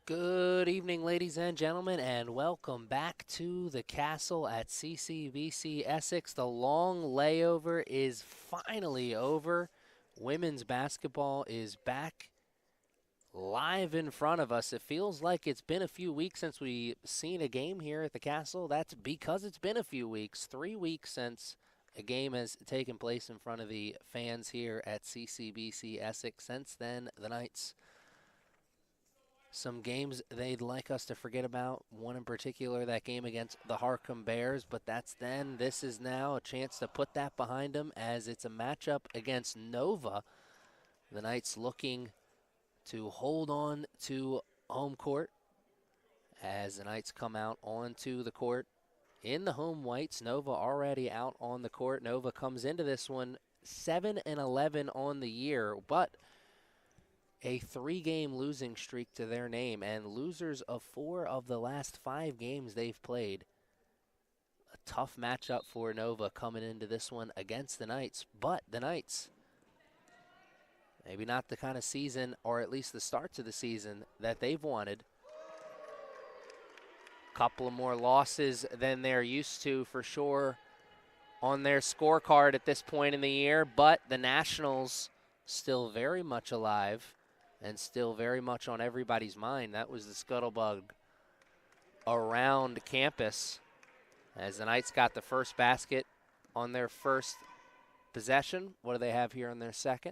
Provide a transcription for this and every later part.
Good evening, ladies and gentlemen, and welcome back to the castle at CCBC Essex. The long layover is finally over. Women's basketball is back live in front of us. It feels like it's been a few weeks since we've seen a game here at the castle. That's because it's been a few weeks, 3 weeks since a game has taken place in front of the fans here at CCBC Essex. Since then, the Knights some games they'd like us to forget about. One in particular, that game against the Harcum Bears, but that's then. This is now a chance to put that behind them as it's a matchup against Nova. The Knights looking to hold on to home court as the Knights come out onto the court in the home whites. Nova already out on the court. Nova comes into this one 7-11 on the year, but a 3-game losing streak to their name, and losers of 4 of the last 5 games they've played. A tough matchup for Nova coming into this one against the Knights, but the Knights, maybe not the kind of season, or at least the start to the season, that they've wanted. Couple of more losses than they're used to for sure on their scorecard at this point in the year, but the Nationals still very much alive and still very much on everybody's mind. That was the scuttlebug around campus as the Knights got the first basket on their first possession. What do they have here on their second?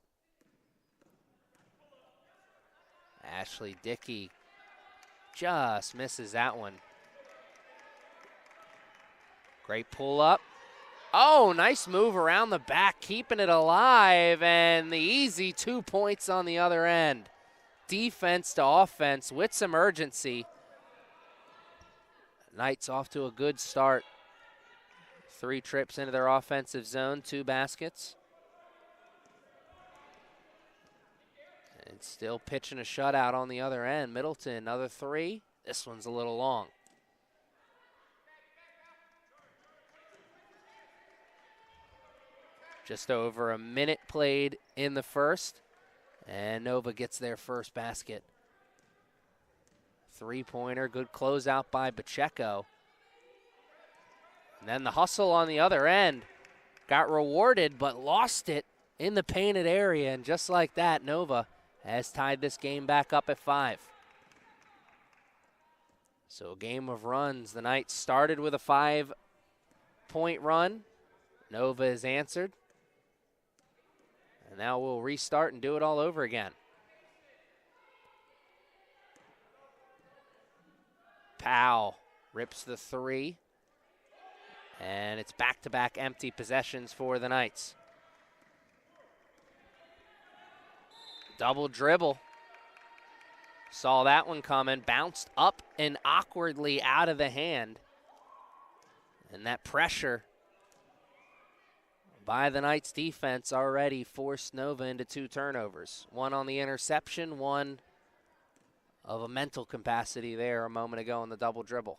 Ashley Dickey just misses that one. Great pull up. Oh, nice move around the back, keeping it alive, and the easy 2 points on the other end. Defense to offense with some urgency. Knights off to a good start. 3 trips into their offensive zone, 2 baskets. And still pitching a shutout on the other end. Middleton, another 3. This one's a little long. Just over a minute played in the first, and Nova gets their first basket. 3-pointer, good closeout by Pacheco. And then the hustle on the other end. Got rewarded, but lost it in the painted area, and just like that, Nova has tied this game back up at 5. So a game of runs. The Knights started with a 5-point run. Nova has answered. And now we'll restart and do it all over again. Powell rips the 3. And it's back-to-back empty possessions for the Knights. Double dribble. Saw that one coming. Bounced up and awkwardly out of the hand. And that pressure by the Knights defense already forced Nova into 2 turnovers. One on the interception, one of a mental capacity there a moment ago on the double dribble.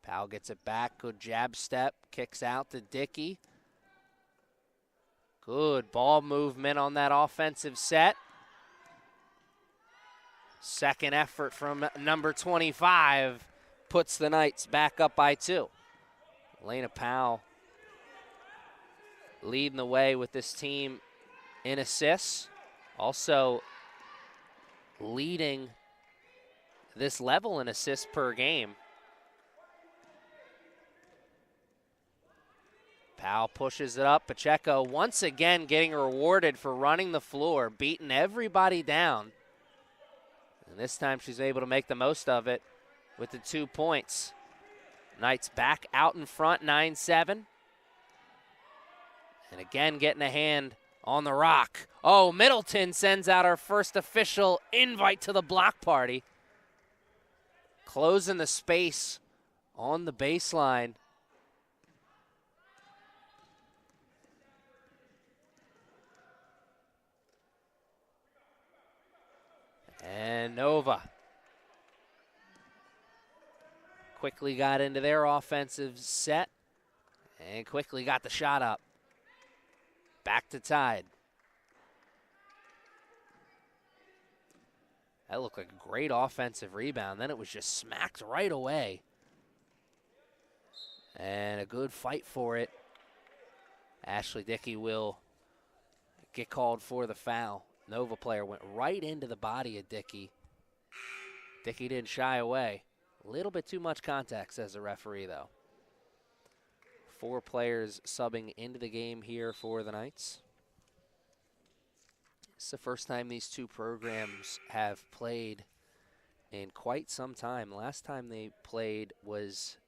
Powell gets it back, good jab step, kicks out to Dickey. Good ball movement on that offensive set. Second effort from number 25 puts the Knights back up by 2. Elena Powell leading the way with this team in assists. Also leading this level in assists per game. Powell pushes it up. Pacheco once again getting rewarded for running the floor, beating everybody down. And this time she's able to make the most of it with the 2 points. Knights back out in front, 9-7. And again, getting a hand on the rock. Oh, Middleton sends out our first official invite to the block party. Closing the space on the baseline. And Nova quickly got into their offensive set and quickly got the shot up. Back to tied. That looked like a great offensive rebound. Then it was just smacked right away. And a good fight for it. Ashley Dickey will get called for the foul. Nova player went right into the body of Dickey. Dickey didn't shy away. A little bit too much contact, says the referee, though. 4 players subbing into the game here for the Knights. It's the first time these two programs have played in quite some time. Last time they played was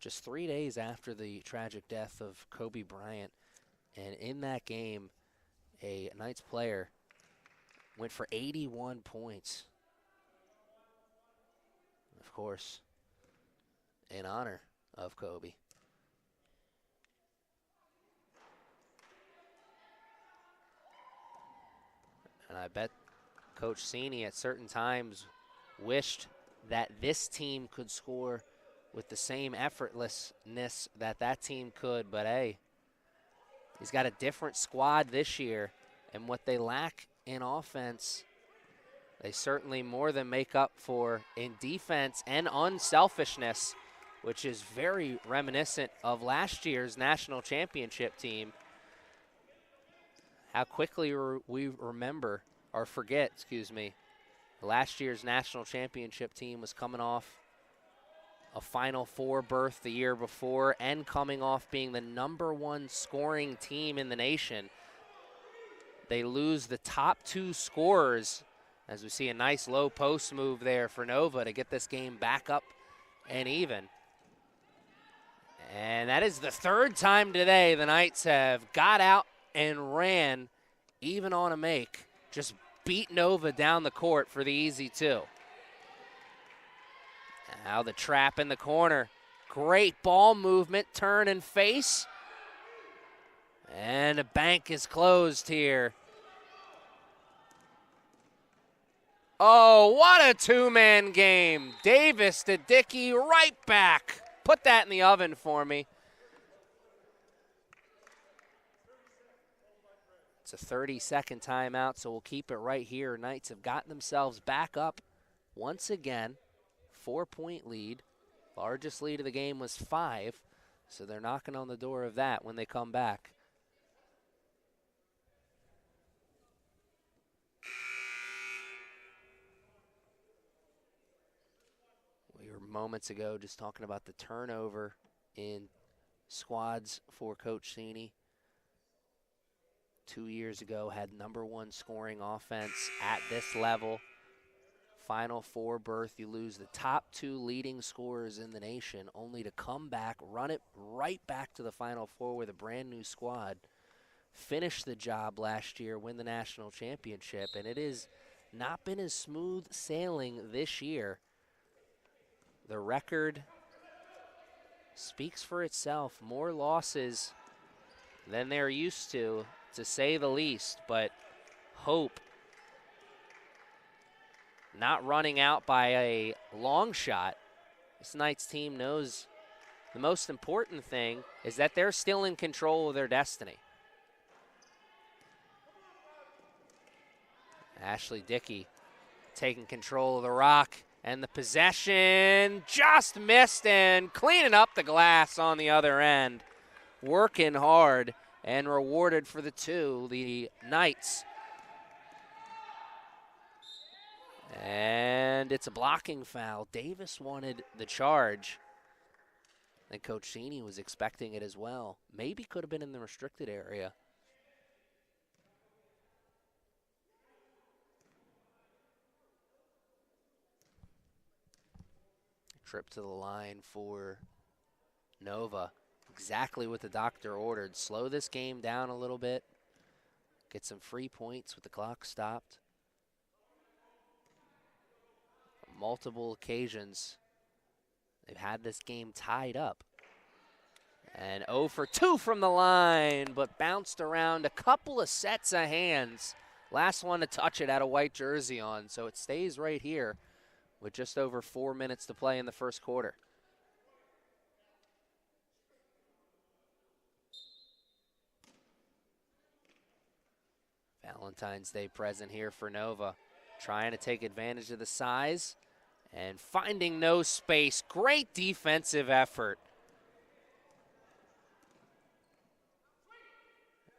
just 3 days after the tragic death of Kobe Bryant. And in that game, a Knights player went for 81 points. Of course, in honor of Kobe. And I bet Coach Cini at certain times wished that this team could score with the same effortlessness that that team could. But hey, he's got a different squad this year. And what they lack in offense, they certainly more than make up for in defense and unselfishness, which is very reminiscent of last year's national championship team. How quickly we remember, or forget, excuse me, last year's national championship team was coming off a Final Four berth the year before and coming off being the #1 scoring team in the nation. They lose the top 2 scorers, as we see a nice low post move there for Nova to get this game back up and even. And that is the 3rd time today the Knights have got out and ran, even on a make. Just beat Nova down the court for the easy 2. Now the trap in the corner. Great ball movement, turn and face. And the bank is closed here. Oh, what a 2-man game. Davis to Dickey, right back. Put that in the oven for me. It's a 30-second timeout, so we'll keep it right here. Knights have gotten themselves back up once again. 4-point lead. Largest lead of the game was 5, so they're knocking on the door of that when they come back. We were moments ago just talking about the turnover in squads for Coach Cini. 2 years ago, had #1 scoring offense at this level. Final Four berth, you lose the top 2 leading scorers in the nation, only to come back, run it right back to the Final Four with a brand new squad. Finish the job last year, win the national championship, and it has not been as smooth sailing this year. The record speaks for itself. More losses than they're used to say the least, but hope not running out by a long shot. This Knights team knows the most important thing is that they're still in control of their destiny. Ashley Dickey taking control of the rock, and the possession just missed, and cleaning up the glass on the other end. Working hard and rewarded for the 2, the Knights. And it's a blocking foul. Davis wanted the charge. And Coach Cini was expecting it as well. Maybe could have been in the restricted area. Trip to the line for Nova. Exactly what the doctor ordered. Slow this game down a little bit. Get some free points with the clock stopped. Multiple occasions, they've had this game tied up. And 0 for 2 from the line, but bounced around a couple of sets of hands. Last one to touch it had a white jersey on, so it stays right here with just over 4 minutes to play in the first quarter. Valentine's Day present here for Nova. trying to take advantage of the size and finding no space. Great defensive effort.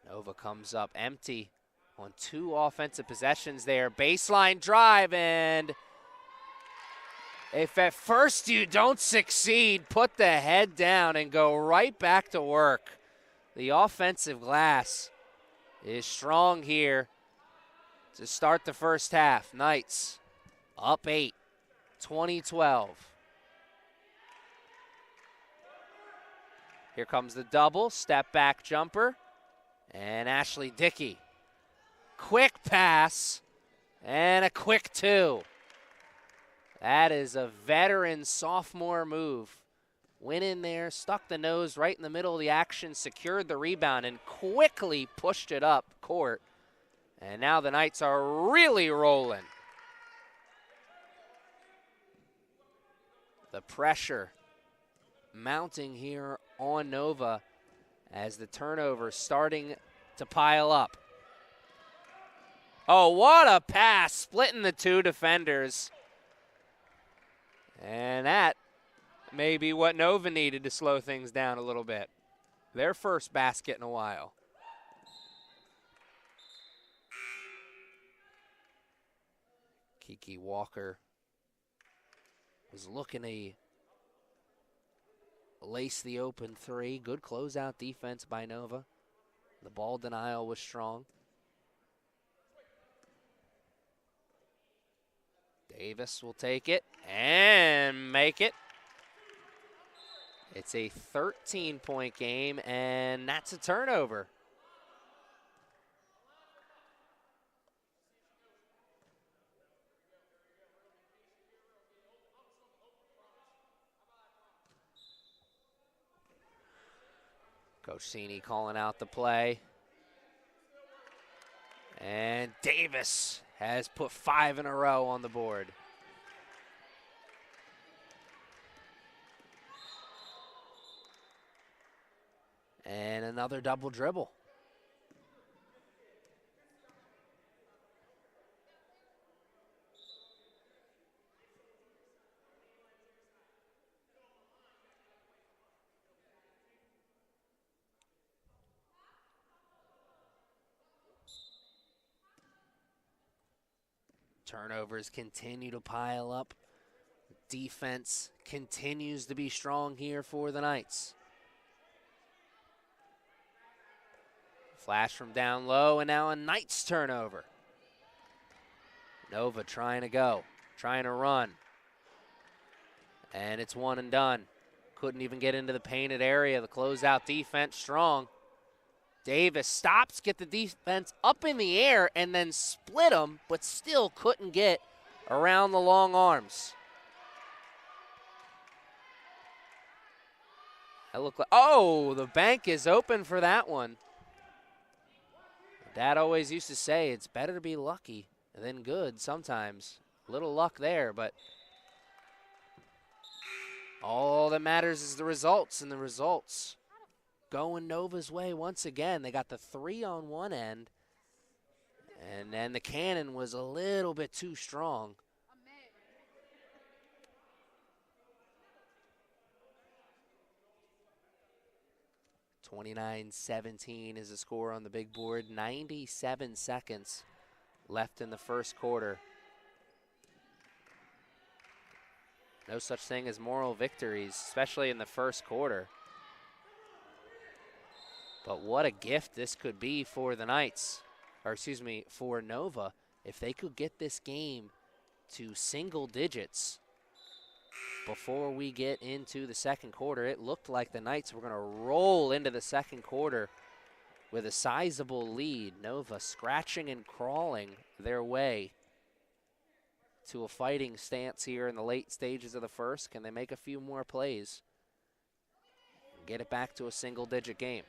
Nova comes up empty on 2 offensive possessions there. Baseline drive, and if at first you don't succeed, put the head down and go right back to work. The offensive glass is strong here to start the first half. Knights up 8, 20-12. Here comes the double, step back jumper, and Ashley Dickey. Quick pass, and a quick 2. That is a veteran sophomore move. Went in there, stuck the nose right in the middle of the action, secured the rebound, and quickly pushed it up court. And now the Knights are really rolling. The pressure mounting here on Nova as the turnover starting to pile up. Oh, what a pass, splitting the 2 defenders. And that may be what Nova needed to slow things down a little bit. Their first basket in a while. Kiki Walker was looking to lace the open 3. Good closeout defense by Nova. The ball denial was strong. Davis will take it and make it. It's a 13-point game, and that's a turnover. Coach Cini calling out the play. And Davis has put 5 in a row on the board. And another double dribble. Turnovers continue to pile up. Defense continues to be strong here for the Knights. Flash from down low, and now a Knights turnover. Nova trying to go, trying to run. And it's one and done. Couldn't even get into the painted area. The closeout defense strong. Davis stops, get the defense up in the air, and then split them, but still couldn't get around the long arms. That looked like, oh, the bank is open for that one. Dad always used to say it's better to be lucky than good sometimes. A little luck there, but all that matters is the results, and the results going Nova's way once again. They got the 3 on one end, and then the cannon was a little bit too strong. (29-17) is the score on the big board. 97 seconds left in the first quarter. No such thing as moral victories, especially in the first quarter. But what a gift this could be for the Knights, or excuse me, for Nova, if they could get this game to single digits before we get into the second quarter. It looked like the Knights were going to roll into the second quarter with a sizable lead. Nova scratching and crawling their way to a fighting stance here in the late stages of the first. Can they make a few more plays and get it back to a single-digit game?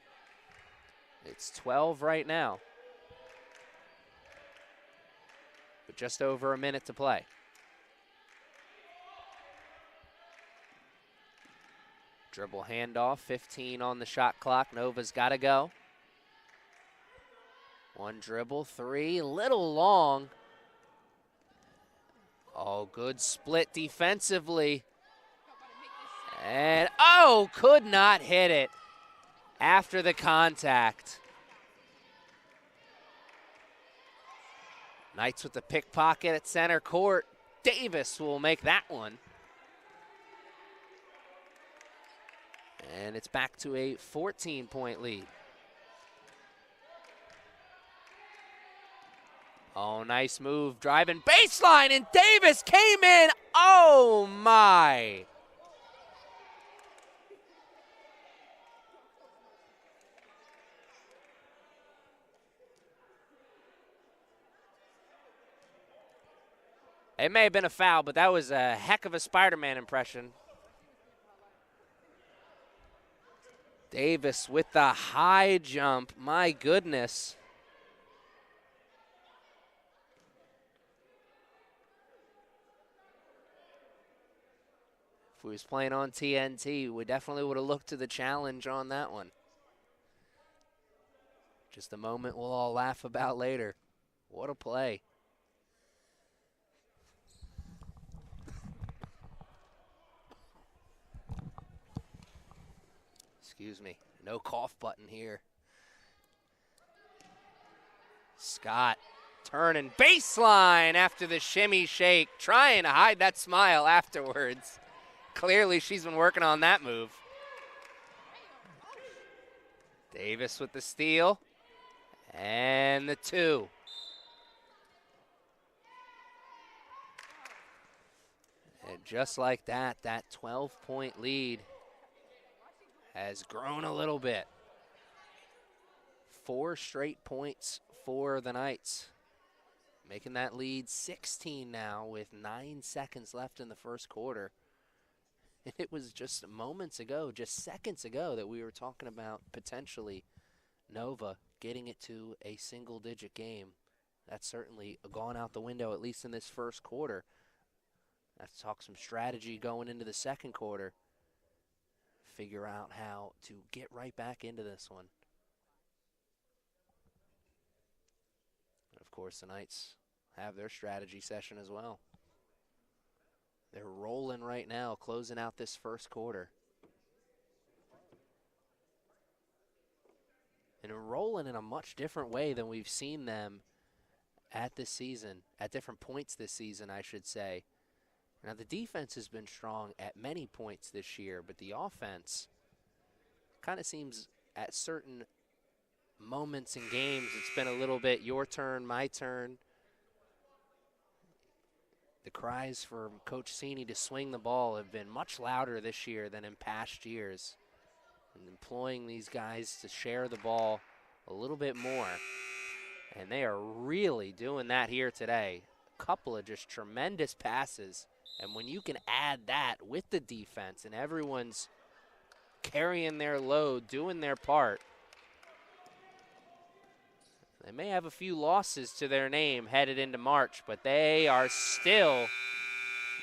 It's 12 right now, with just over a minute to play. Dribble handoff, 15 on the shot clock. Nova's got to go. One dribble, 3, a little long. Oh, good split defensively. And, oh, could not hit it after the contact. Knights with the pickpocket at center court. Davis will make that one. And it's back to a 14-point lead. Oh, nice move, driving baseline, and Davis came in. Oh, my. It may have been a foul, but that was a heck of a Spider-Man impression. Davis with the high jump. My goodness. If we was playing on TNT, we definitely would have looked to the challenge on that one. Just a moment we'll all laugh about later. What a play. Excuse me. No cough button here. Scott turning baseline after the shimmy shake, trying to hide that smile afterwards. Clearly she's been working on that move. Davis with the steal and the two. And just like that, that 12-point lead has grown a little bit. 4 straight points for the Knights, making that lead 16 now with 9 seconds left in the first quarter. And it was just moments ago, just seconds ago, that we were talking about potentially Nova getting it to a single-digit game. That's certainly gone out the window, at least in this first quarter. Let's talk some strategy going into the second quarter. Figure out how to get right back into this one. And of course, the Knights have their strategy session as well. They're rolling right now, closing out this first quarter. And rolling in a much different way than we've seen them at this season, at different points this season, I should say. Now, the defense has been strong at many points this year, but the offense kind of seems at certain moments in games, it's been a little bit your turn, my turn. The cries for Coach Cini to swing the ball have been much louder this year than in past years. And employing these guys to share the ball a little bit more. And they are really doing that here today. A couple of just tremendous passes. And when you can add that with the defense and everyone's carrying their load, doing their part, they may have a few losses to their name headed into March, but they are still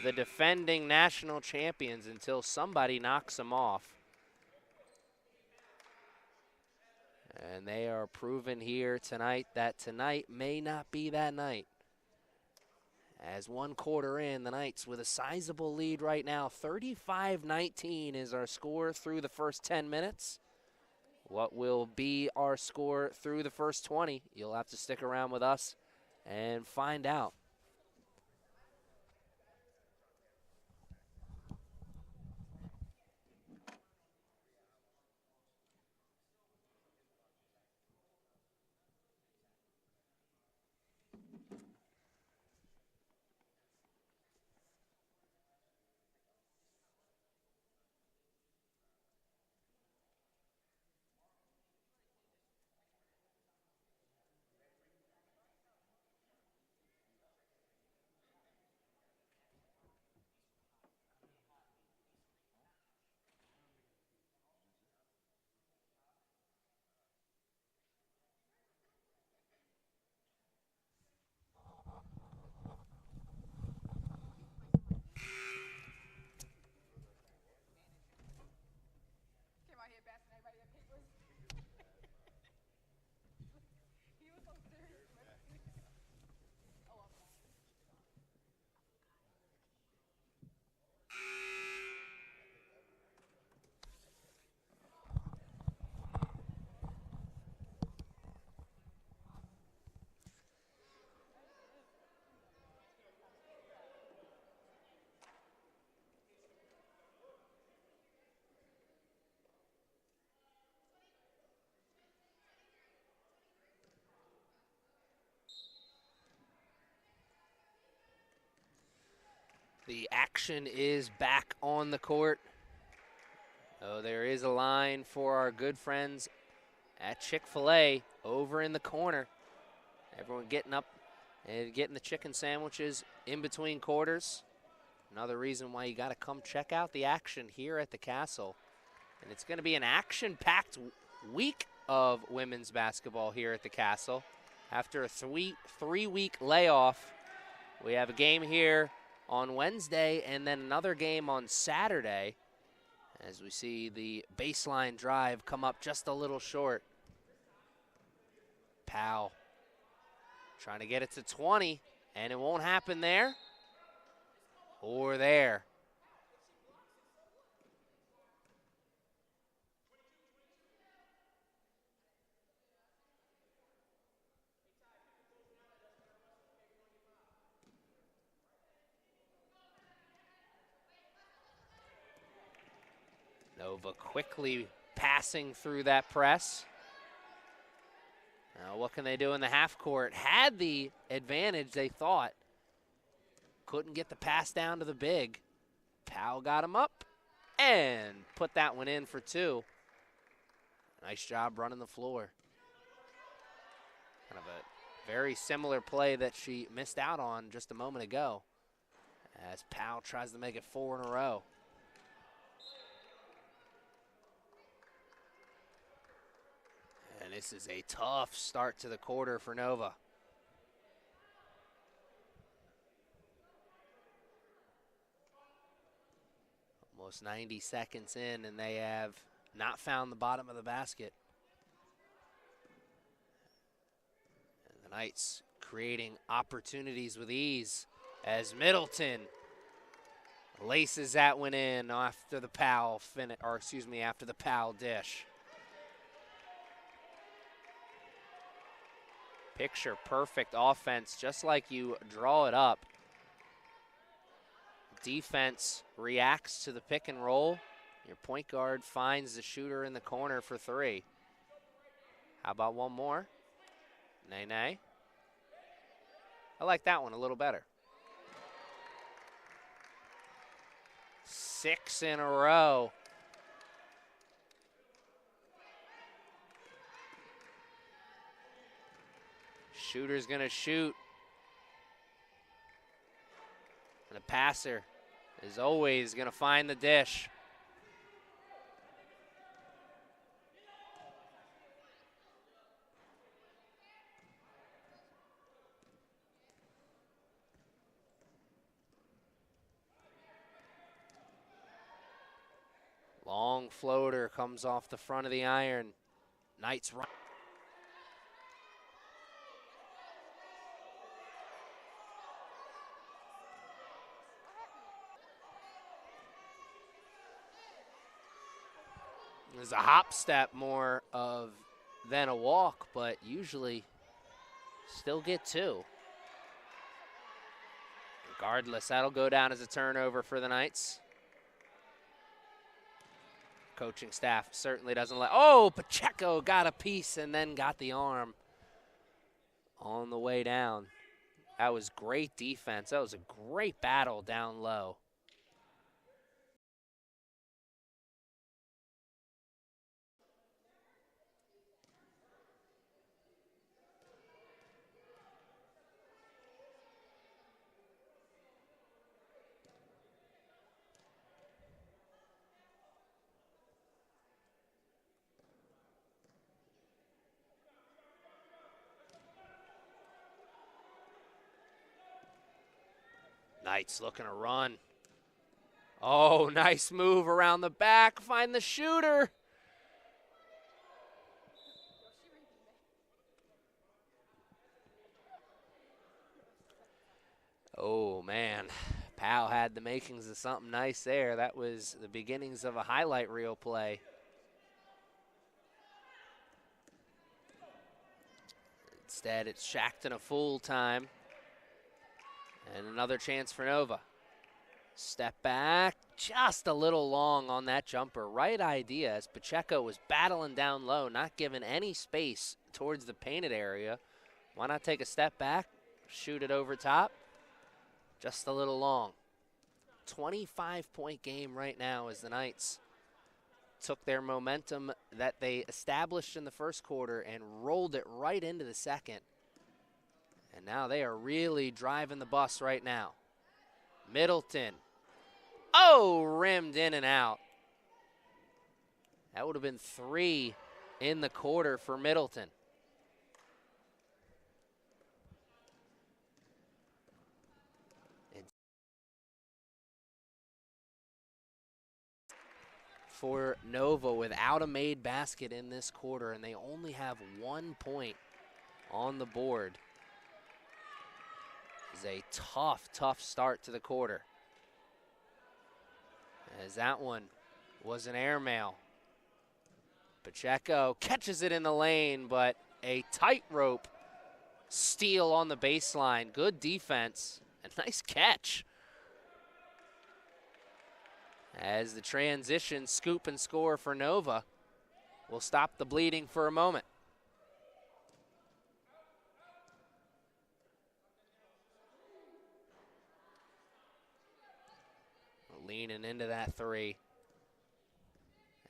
the defending national champions until somebody knocks them off. And they are proven here tonight that tonight may not be that night. As one quarter in, the Knights with a sizable lead right now. 35-19 is our score through the first 10 minutes. What will be our score through the first 20? You'll have to stick around with us and find out. The action is back on the court. Oh, there is a line for our good friends at Chick-fil-A over in the corner. Everyone getting up and getting the chicken sandwiches in between quarters. Another reason why you got to come check out the action here at the Castle. And it's going to be an action-packed week of women's basketball here at the Castle. After a three-week layoff, we have a game here on Wednesday and then another game on Saturday as we see the baseline drive come up just a little short. Powell trying to get it to 20, and it won't happen there or there. Nova quickly passing through that press. Now what can they do in the half court? Had the advantage, they thought. Couldn't get the pass down to the big. Powell got him up and put that one in for two. Nice job running the floor. Kind of a very similar play that she missed out on just a moment ago as Powell tries to make it 4 in a row. And this is a tough start to the quarter for Nova. Almost 90 seconds in, and they have not found the bottom of the basket. And the Knights creating opportunities with ease as Middleton laces that one in after the Powell after the Powell dish. Picture perfect offense, just like you draw it up. Defense reacts to the pick and roll. Your point guard finds the shooter in the corner for three. How about one more? Nay. I like that one a little better. 6 in a row. Shooter's gonna shoot. And the passer is always gonna find the dish. Long floater comes off the front of the iron. Knights run. There's a hop step more than a walk, but usually still get two. Regardless, that'll go down as a turnover for the Knights. Coaching staff certainly doesn't let. Oh, Pacheco got a piece and then got the arm on the way down. That was great defense. That was a great battle down low. Knights looking to run. Oh, nice move around the back. Find the shooter. Oh, man. Powell had the makings of something nice there. That was the beginnings of a highlight reel play. Instead, it's Shackton a full time. And another chance for Nova. Step back, just a little long on that jumper. Right idea as Pacheco was battling down low, not giving any space towards the painted area. Why not take a step back, shoot it over top? Just a little long. 25-point game right now as the Knights took their momentum that they established in the first quarter and rolled it right into the second. And now they are really driving the bus right now. Middleton. Oh, rimmed in and out. That would have been 3 in the quarter for Middleton. For Nova without a made basket in this quarter, and they only have 1 point on the board. It's a tough start to the quarter. As that one was an airmail. Pacheco catches it in the lane, but a tightrope steal on the baseline. Good defense, a nice catch. As the transition scoop and score for Nova will stop the bleeding for a moment. Leaning into that 3.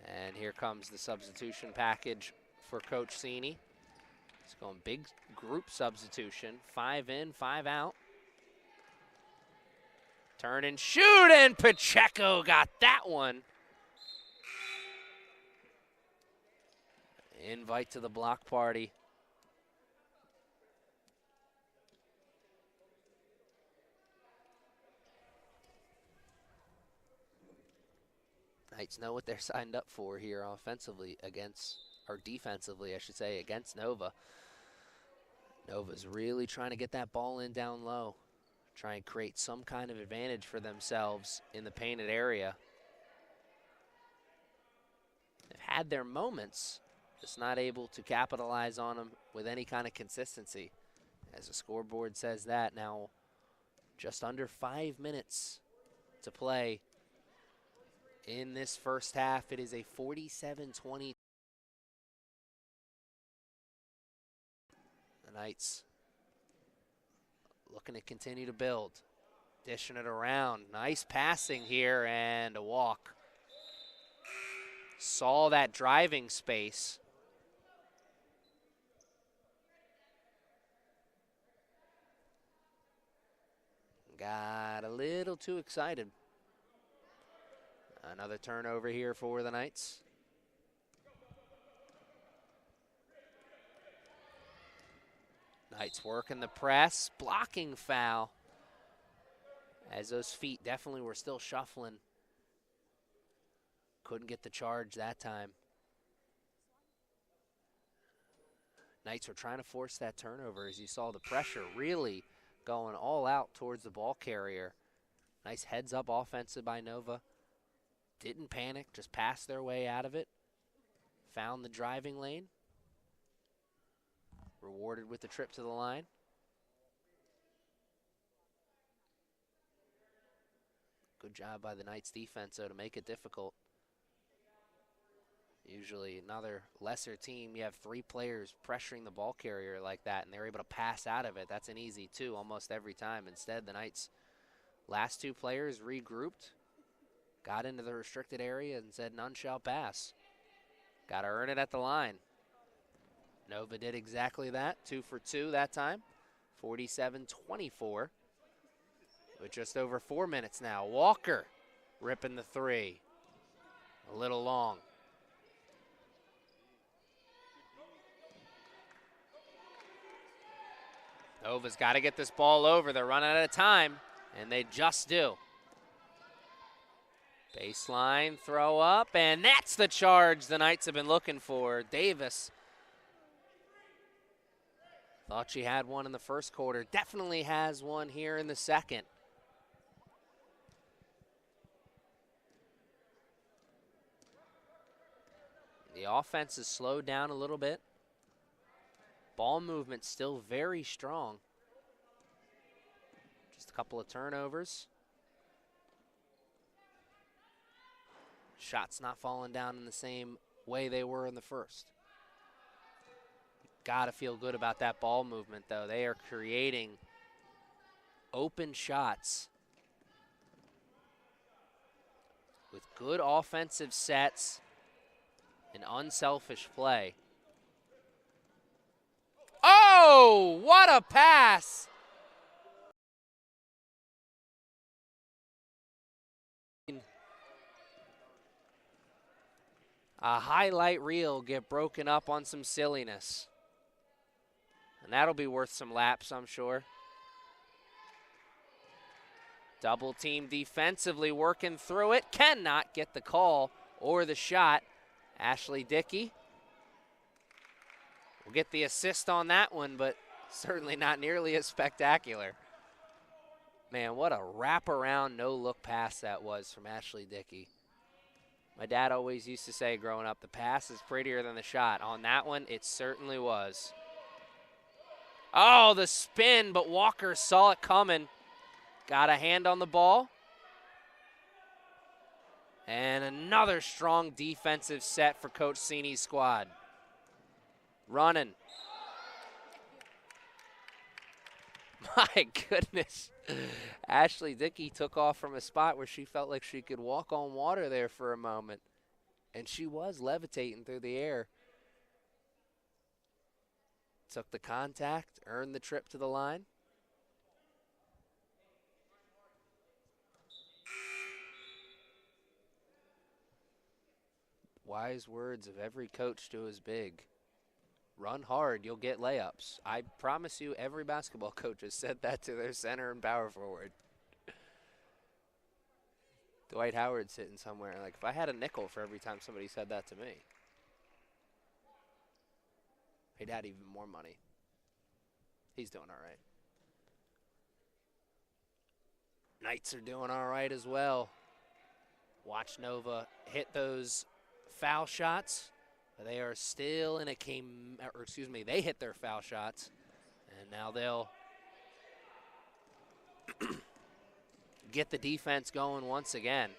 And here comes the substitution package for Coach Cini. He's going big group substitution. 5 in, 5 out. Turn and shoot, and Pacheco got that one. Invite to the block party. Knights know what they're signed up for here offensively against, or defensively, I should say, against Nova. Nova's really trying to get that ball in down low, try and create some kind of advantage for themselves in the painted area. They've had their moments, just not able to capitalize on them with any kind of consistency. As the scoreboard says that, now just under 5 minutes to play in this first half. It is a 47-20. The Knights looking to continue to build. Dishing it around. Nice passing here and a walk. Saw that driving space. Got a little too excited. Another turnover here for the Knights. Knights working the press, blocking foul. As those feet definitely were still shuffling. Couldn't get the charge that time. Knights were trying to force that turnover as you saw the pressure really going all out towards the ball carrier. Nice heads up offensive by Nova. Didn't panic, just passed their way out of it. Found the driving lane. Rewarded with the trip to the line. Good job by the Knights defense, though, to make it difficult. Usually another lesser team, you have 3 players pressuring the ball carrier like that, and they're able to pass out of it. That's an easy 2 almost every time. Instead, the Knights' last 2 players regrouped, got into the restricted area, and said none shall pass. Got to earn it at the line. Nova did exactly that, 2 for 2 that time, 47-24. With just over 4 minutes now. Walker ripping the 3. A little long. Nova's got to get this ball over. They're running out of time, and they just do. Baseline throw up, and that's the charge the Knights have been looking for. Davis thought she had one in the first quarter. Definitely has one here in the second. The offense has slowed down a little bit. Ball movement still very strong. Just a couple of turnovers. Shots not falling down in the same way they were in the first. Got to feel good about that ball movement, though. They are creating open shots with good offensive sets and unselfish play. Oh, what a pass! A highlight reel get broken up on some silliness. And that'll be worth some laps, I'm sure. Double team defensively working through it. Cannot get the call or the shot. Ashley Dickey will get the assist on that one, but certainly not nearly as spectacular. Man, what a wraparound no-look pass that was from Ashley Dickey. My dad always used to say growing up, the pass is prettier than the shot. On that one, it certainly was. Oh, the spin, but Walker saw it coming. Got a hand on the ball. And another strong defensive set for Coach Sini's squad. Running. My goodness. Ashley Dickey took off from a spot where she felt like she could walk on water there for a moment. And she was levitating through the air. Took the contact, earned the trip to the line. Wise words of every coach to his big. Run hard, you'll get layups. I promise you, every basketball coach has said that to their center and power forward. Dwight Howard's sitting somewhere. Like, if I had a nickel for every time somebody said that to me, he'd had even more money. He's doing all right. Knights are doing all right as well. Watch Nova hit those foul shots. They are still in a game, or excuse me, they hit their foul shots, and now they'll get the defense going once again.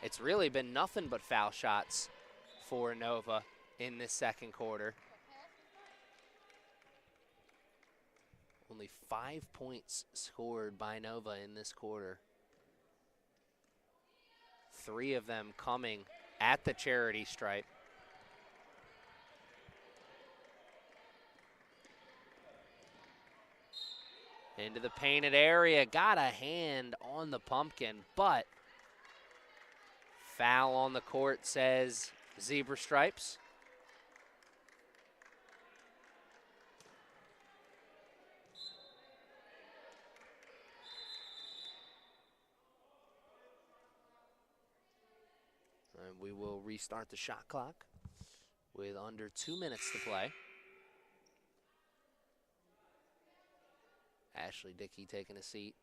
It's really been nothing but foul shots for Nova in this second quarter. Only 5 points scored by Nova in this quarter. 3 of them coming at the charity stripe. Into the painted area, got a hand on the pumpkin, but foul on the court says zebra stripes. And we will restart the shot clock with under 2 minutes to play. Ashley Dickey taking a seat.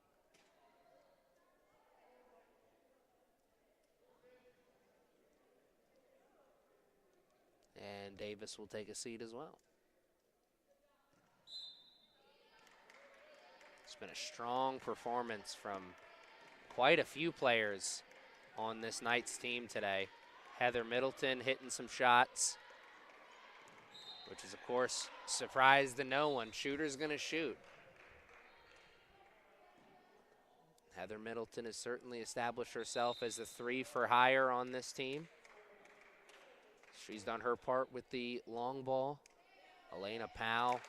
And Davis will take a seat as well. It's been a strong performance from quite a few players on this Knights team today. Heather Middleton hitting some shots, which is, of course, surprise to no one. Shooter's going to shoot. Heather Middleton has certainly established herself as a 3 for hire on this team. She's done her part with the long ball. Elena Powell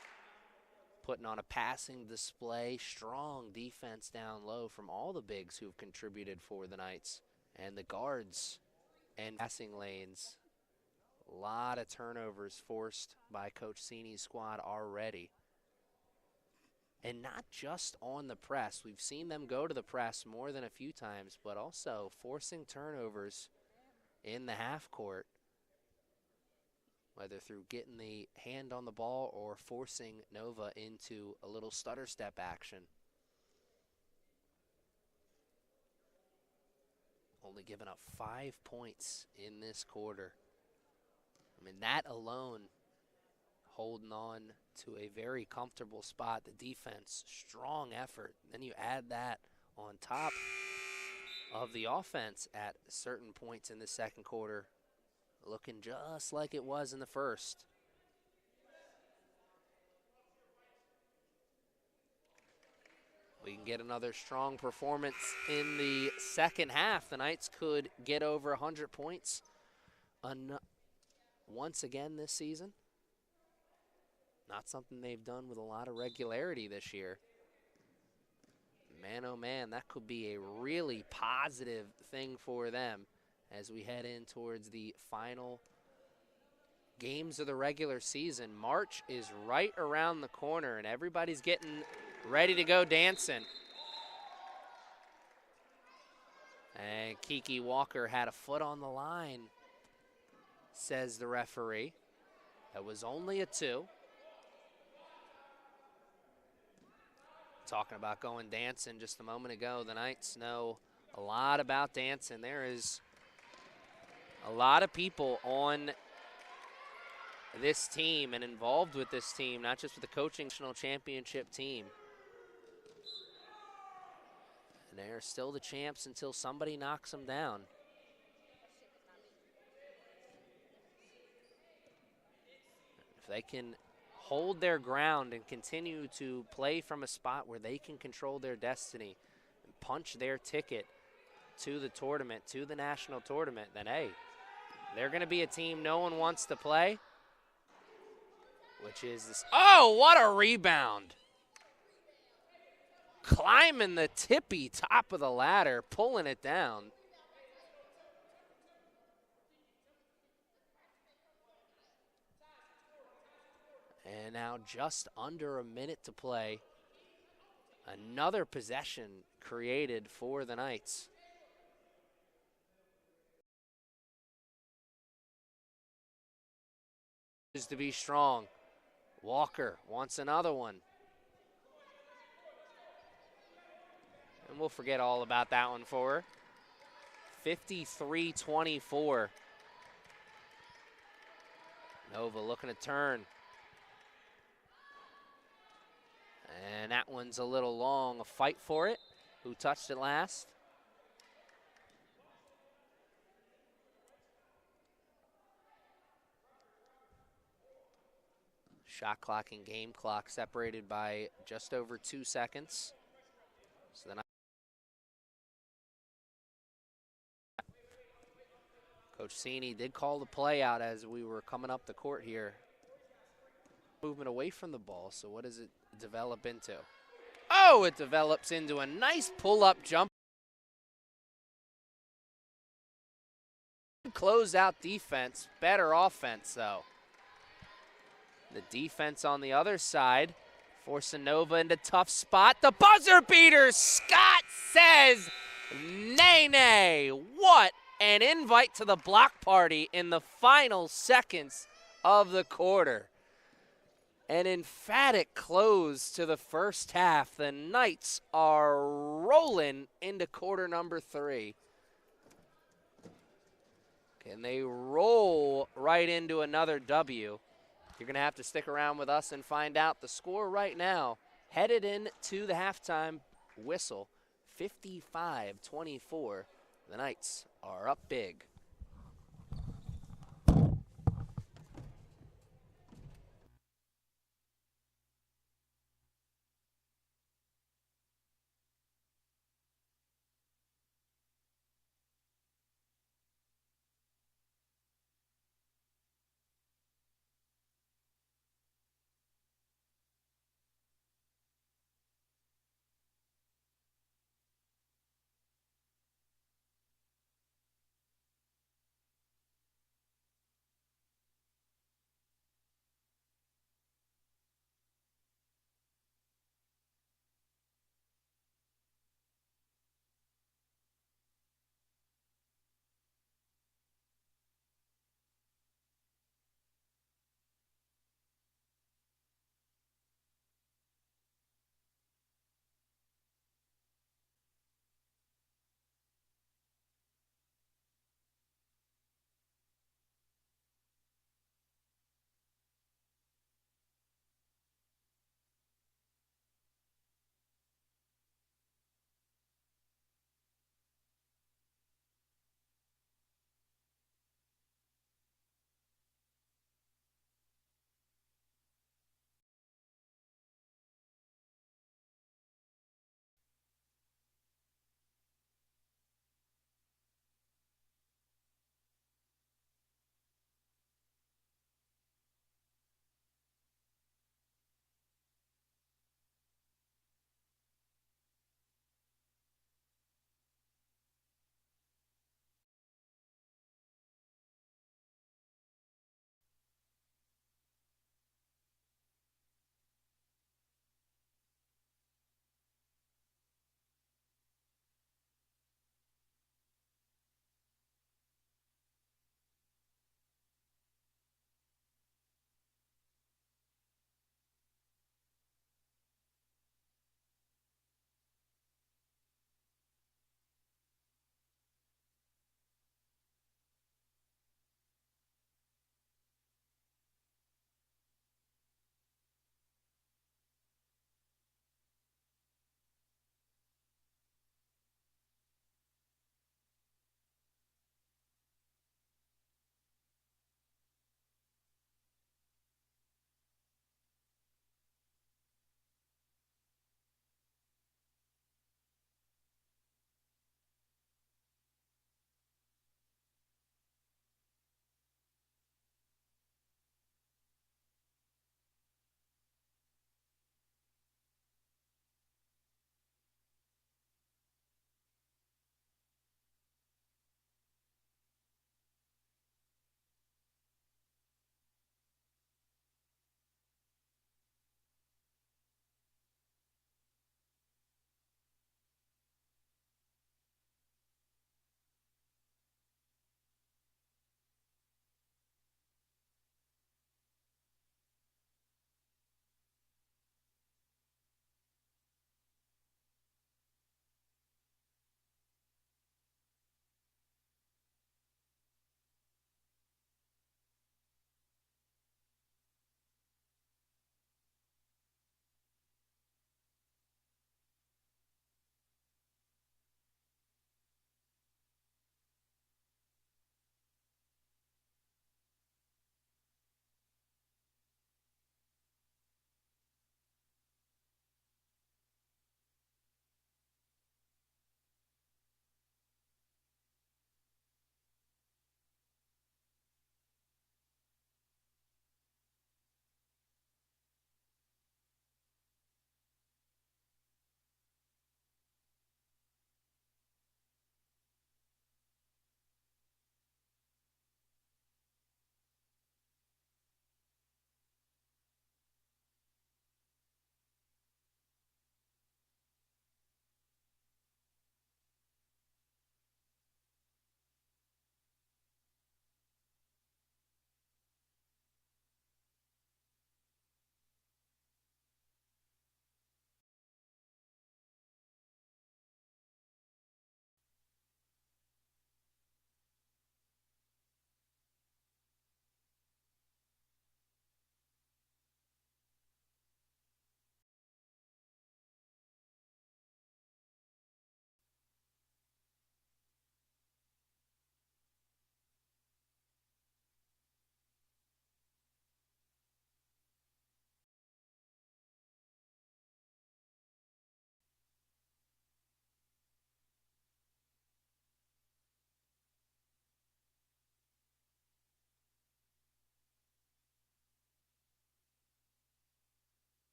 putting on a passing display. Strong defense down low from all the bigs who have contributed for the Knights. And the guards and passing lanes. A lot of turnovers forced by Coach Sini's squad already. And not just on the press. We've seen them go to the press more than a few times, but also forcing turnovers in the half court, whether through getting the hand on the ball or forcing Nova into a little stutter step action. Only giving up 5 points in this quarter. I mean, that alone holding on to a very comfortable spot. The defense, strong effort. Then you add that on top of the offense at certain points in the second quarter, looking just like it was in the first. we can get another strong performance in the second half, the Knights could get over 100 points once again this season. Not something they've done with a lot of regularity this year. Man, oh man, that could be a really positive thing for them as we head in towards the final games of the regular season. March is right around the corner, and everybody's getting ready to go dancing. And Kiki Walker had a foot on the line, says the referee. That was only a 2. Talking about going dancing just a moment ago, the Knights know a lot about dancing. There is a lot of people on this team and involved with this team, not just with the coaching national championship team. And they're still the champs until somebody knocks them down. If they can hold their ground and continue to play from a spot where they can control their destiny and punch their ticket to the tournament, to the national tournament, then hey, they're going to be a team no one wants to play, which is this. Oh, what a rebound. Climbing the tippy top of the ladder, pulling it down. And now just under a minute to play. Another possession created for the Knights. Is to be strong. Walker wants another one. And we'll forget all about that one for her. 53-24. Nova looking to turn. And that one's a little long. A fight for it. Who touched it last? Shot clock and game clock separated by just over 2 seconds. So then Coach Cini did call the play out as we were coming up the court here. Movement away from the ball, so what does it develop into? Oh, it develops into a nice pull-up jump. Close-out defense, better offense, though. The defense on the other side, forcing Nova into tough spot. The buzzer beater, Scott says, nay, nay. What an invite to the block party in the final seconds of the quarter. An emphatic close to the first half. The Knights are rolling into quarter number 3. Can they roll right into another W? You're going to have to stick around with us and find out the score right now. Headed into the halftime whistle, 55-24. The Knights are up big.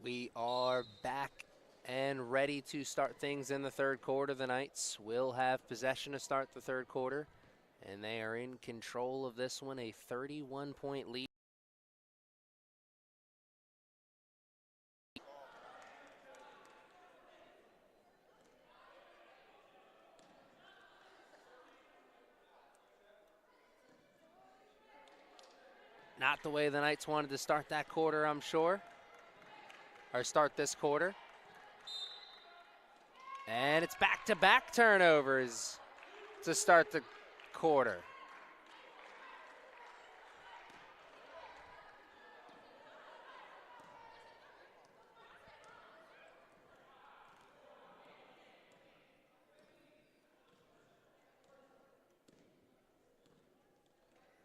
We are back and ready to start things in the third quarter. The Knights will have possession to start the third quarter, and they are in control of this one, a 31-point lead. Not the way the Knights wanted to start that quarter, I'm sure, or start this quarter. And it's back-to-back turnovers to start the quarter.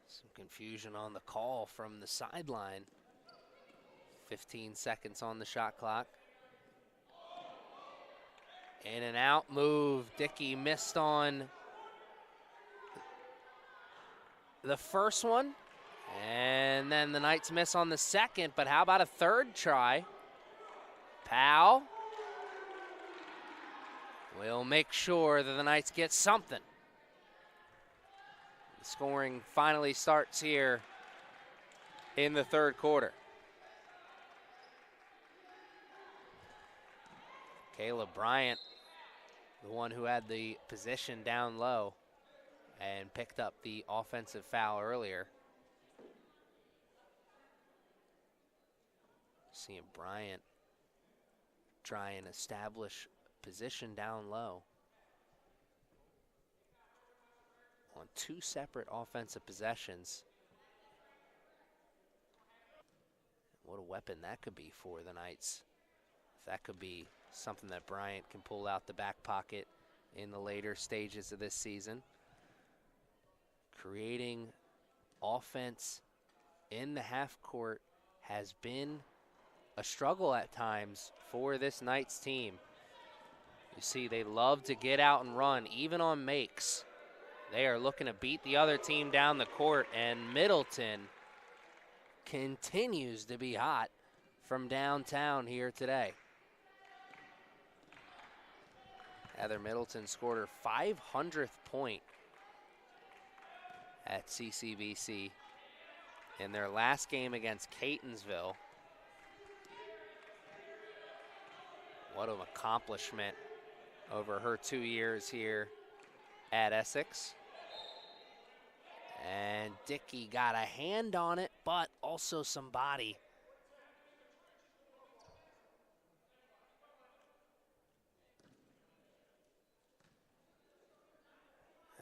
Some confusion on the call from the sideline. 15 seconds on the shot clock. In and out move. Dickey missed on the first one. And then the Knights miss on the second, but how about a third try? Powell will make sure that the Knights get something. The scoring finally starts here in the third quarter. Caleb Bryant, the one who had the position down low and picked up the offensive foul earlier. Seeing Bryant try and establish position down low on two separate offensive possessions. What a weapon that could be for the Knights. If that could be something that Bryant can pull out the back pocket in the later stages of this season. Creating offense in the half court has been a struggle at times for this Knights team. You see, they love to get out and run, even on makes. They are looking to beat the other team down the court, and Middleton continues to be hot from downtown here today. Heather Middleton scored her 500th point at CCBC in their last game against Catonsville. What an accomplishment over her 2 years here at Essex. And Dickey got a hand on it, but also some body.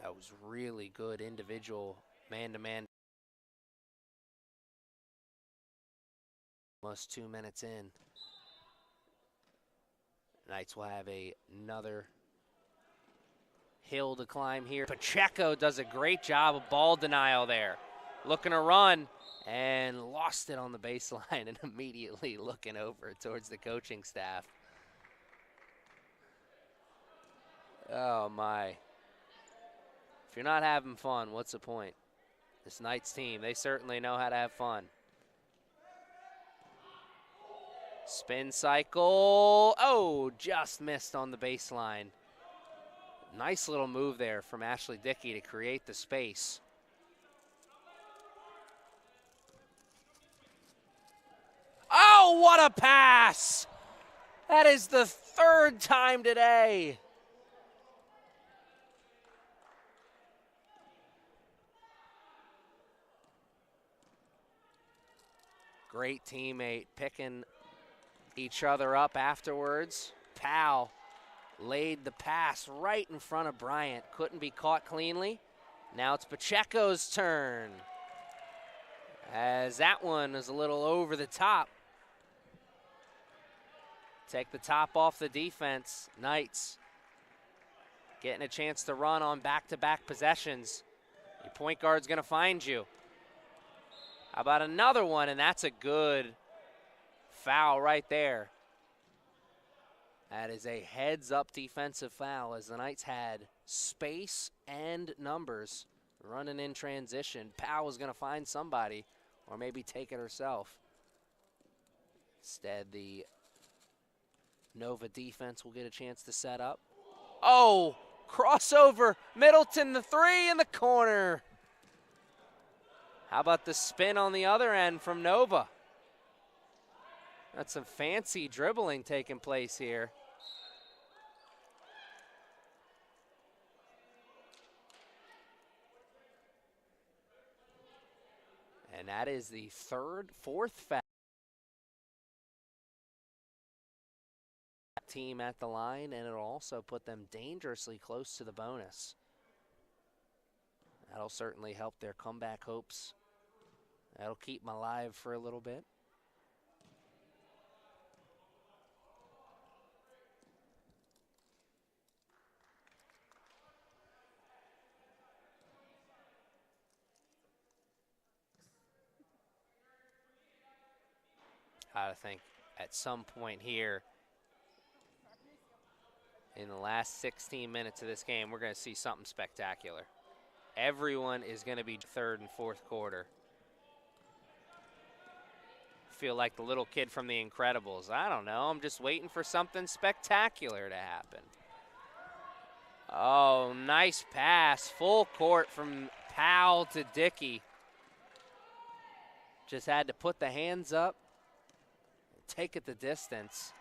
That was really good individual man-to-man. Almost 2 minutes in. Knights will have another hill to climb here. Pacheco does a great job of ball denial there. Looking to run and lost it on the baseline and immediately looking over towards the coaching staff. Oh my. If you're not having fun, what's the point? This Knights team, they certainly know how to have fun. Spin cycle. Oh, just missed on the baseline. Nice little move there from Ashley Dickey to create the space. Oh, what a pass! That is the third time today. Great teammate picking each other up afterwards. Powell laid the pass right in front of Bryant. Couldn't be caught cleanly. Now it's Pacheco's turn. As that one is a little over the top. Take the top off the defense. Knights getting a chance to run on back-to-back possessions. Your point guard's gonna find you. How about another one? And that's a good foul right there. That is a heads-up defensive foul as the Knights had space and numbers running in transition. Powell's going to find somebody or maybe take it herself. Instead, the Nova defense will get a chance to set up. Oh, crossover. Middleton, the three in the corner. How about the spin on the other end from Nova? That's some fancy dribbling taking place here. And that is the fourth foul. Team at the line, and it'll also put them dangerously close to the bonus. That'll certainly help their comeback hopes. That'll keep them alive for a little bit. I think at some point here in the last 16 minutes of this game, we're going to see something spectacular. Everyone is going to be third and fourth quarter. Feel like the little kid from The Incredibles. I don't know. I'm just waiting for something spectacular to happen. Oh, nice pass. Full court from Powell to Dickey. Just had to put the hands up, take it the distance.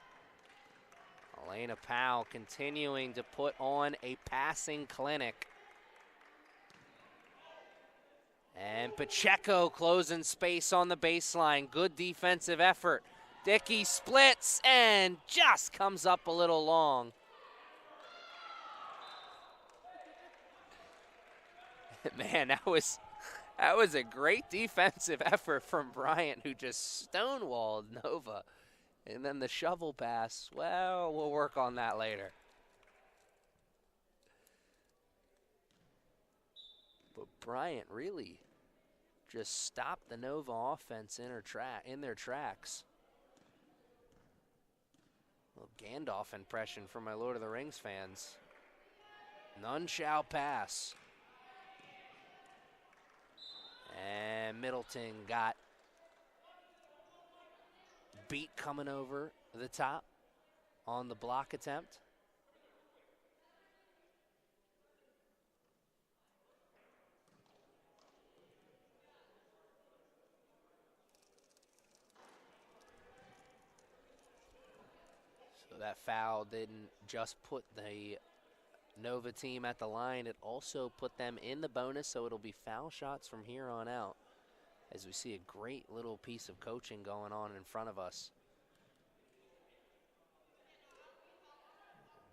Elena Powell continuing to put on a passing clinic. And Pacheco closing space on the baseline. Good defensive effort. Dickey splits and just comes up a little long. Man, that was a great defensive effort from Bryant, who just stonewalled Nova. And then the shovel pass, well, we'll work on that later. But Bryant really just stopped the Nova offense in their tracks. A little Gandalf impression from my Lord of the Rings fans. None shall pass. And Middleton got beat coming over the top on the block attempt. So that foul didn't just put the Nova team at the line, it also put them in the bonus, so it'll be foul shots from here on out, as we see a great little piece of coaching going on in front of us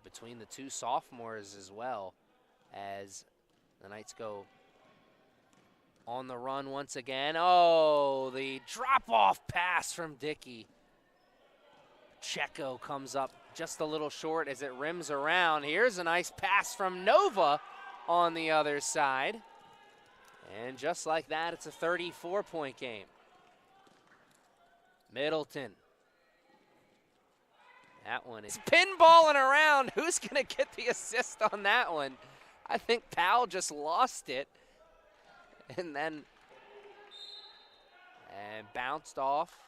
between the two sophomores as well, as the Knights go on the run once again. Oh, the drop-off pass from Dickey. Checo comes up just a little short as it rims around. Here's a nice pass from Nova on the other side. And just like that, it's a 34-point game. Middleton. That one is pinballing around. Who's going to get the assist on that one? I think Powell just lost it. And bounced off.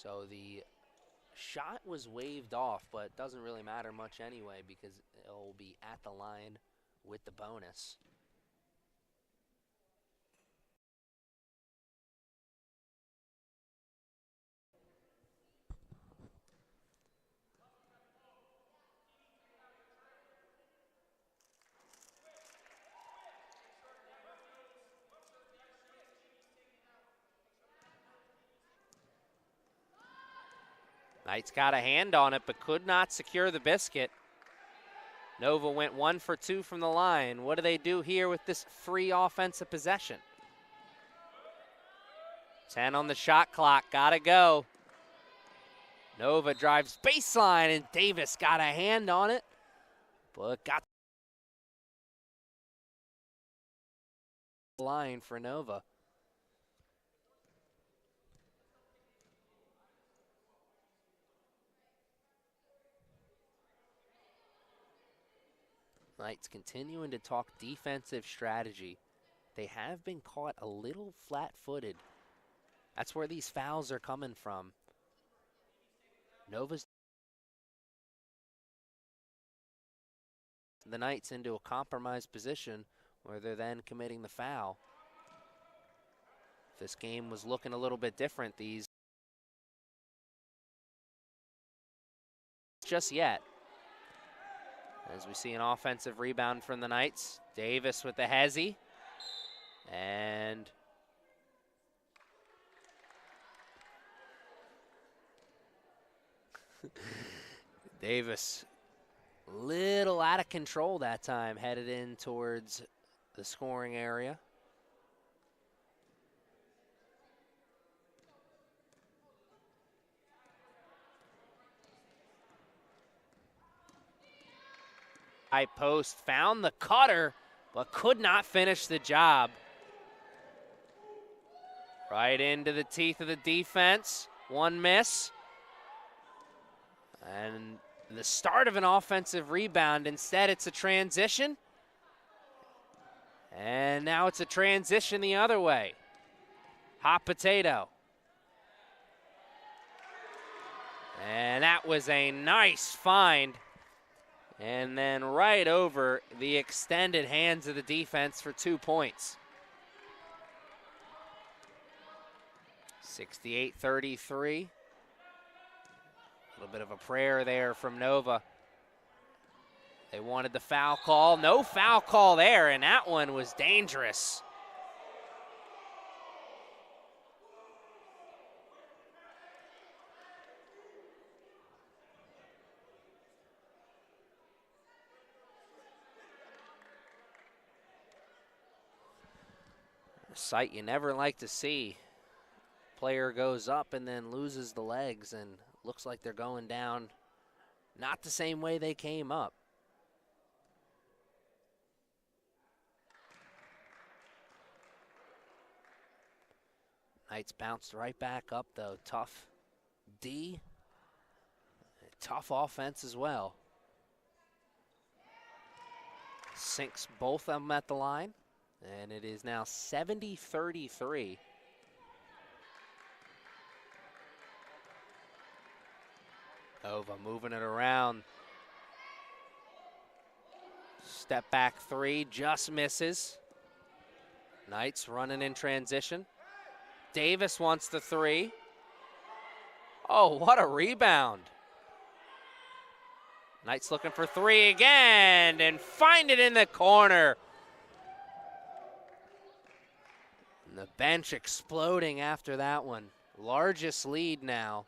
So the shot was waved off, but it doesn't really matter much anyway because it'll be at the line with the bonus. Knights got a hand on it, but could not secure the biscuit. Nova went 1 for 2 from the line. What do they do here with this free offensive possession? 10 on the shot clock, gotta go. Nova drives baseline, and Davis got a hand on it, but got the line for Nova. Knights continuing to talk defensive strategy. They have been caught a little flat-footed. That's where these fouls are coming from. Nova's the Knights into a compromised position where they're then committing the foul. If this game was looking a little bit different, these just yet. As we see an offensive rebound from the Knights. Davis with the hezzy. And Davis, a little out of control that time, headed in towards the scoring area. High post, found the cutter, but could not finish the job. Right into the teeth of the defense. One miss. And the start of an offensive rebound. Instead, it's a transition. And now it's a transition the other way. Hot potato. And that was a nice find. And then right over the extended hands of the defense for 2 points. 68-33. A little bit of a prayer there from Nova. They wanted the foul call. No foul call there, and that one was dangerous. A sight you never like to see. Player goes up and then loses the legs and looks like they're going down not the same way they came up. Knights bounced right back up though. Tough D, tough offense as well. Sinks both of them at the line, and it is now 70-33. Nova moving it around. Step back three, just misses. Knights running in transition. Davis wants the three. Oh, what a rebound. Knights looking for three again and find it in the corner. And the bench exploding after that one. Largest lead now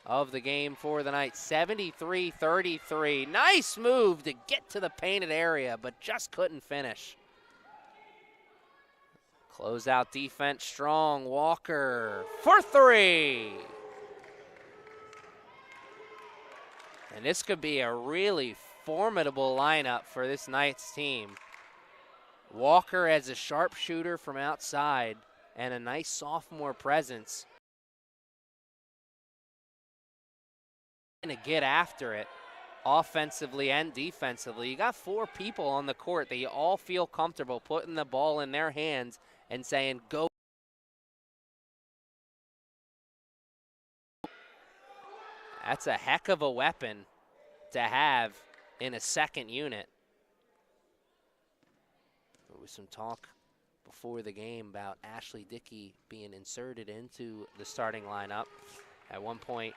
of the game for the Knights, 73-33. Nice move to get to the painted area, but just couldn't finish. Closeout defense strong. Walker for three. And this could be a really formidable lineup for this Knights team. Walker as a sharpshooter from outside and a nice sophomore presence. To get after it offensively and defensively. You got four people on the court that you all feel comfortable putting the ball in their hands and saying, go. That's a heck of a weapon to have in a second unit. There was some talk before the game about Ashley Dickey being inserted into the starting lineup. At one point,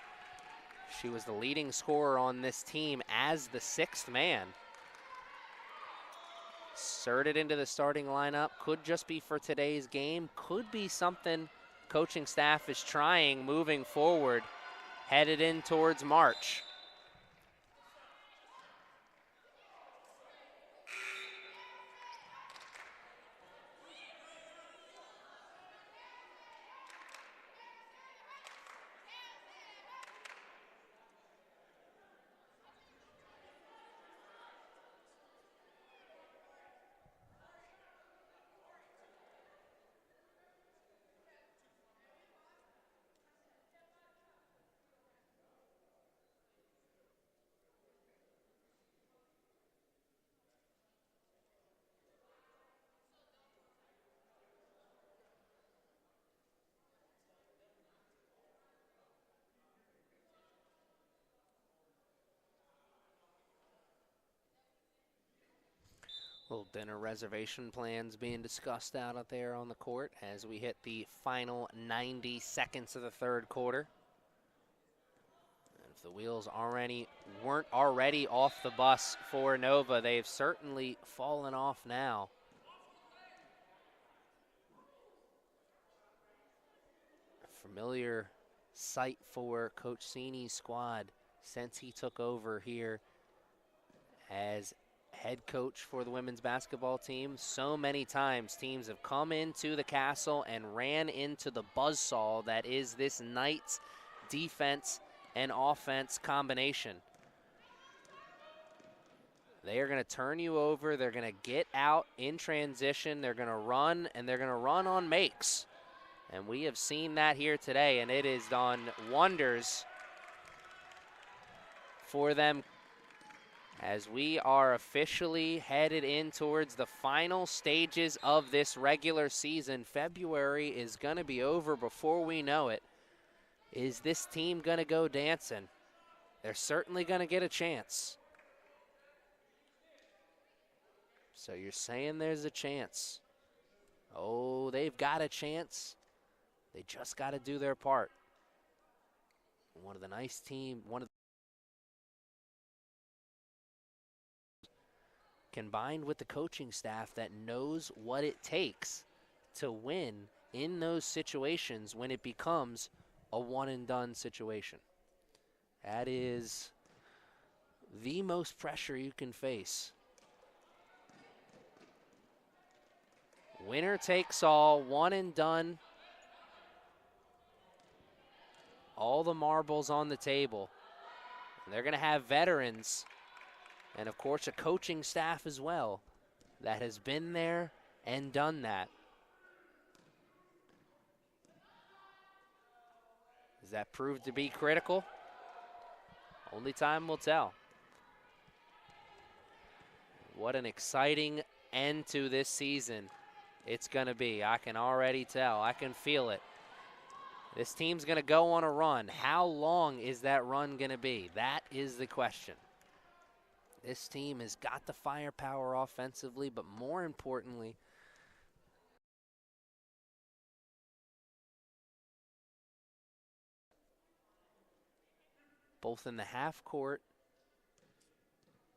she was the leading scorer on this team as the sixth man. Inserted into the starting lineup, could just be for today's game, could be something coaching staff is trying moving forward, headed in towards March. Little dinner reservation plans being discussed out there on the court as we hit the final 90 seconds of the third quarter. And if the wheels weren't already off the bus for Nova, they've certainly fallen off now. A familiar sight for Coach Cini's squad since he took over here as head coach for the women's basketball team. So many times teams have come into the Castle and ran into the buzzsaw that is this Knights defense and offense combination. They are going to turn you over. They're going to get out in transition. They're going to run, and they're going to run on makes. And we have seen that here today, and it has done wonders for them as we are officially headed in towards the final stages of this regular season. February is going to be over before we know it. Is this team going to go dancing? They're certainly going to get a chance. So you're saying there's a chance. Oh, they've got a chance. They just got to do their part. One of the nice team, combined with the coaching staff that knows what it takes to win in those situations when it becomes a one-and-done situation. That is the most pressure you can face. Winner takes all, one and done. All the marbles on the table. And they're going to have veterans and, of course, a coaching staff as well that has been there and done that. Does that prove to be critical? Only time will tell. What an exciting end to this season it's going to be. I can already tell. I can feel it. This team's going to go on a run. How long is that run going to be? That is the question. This team has got the firepower offensively, but more importantly, both in the half court,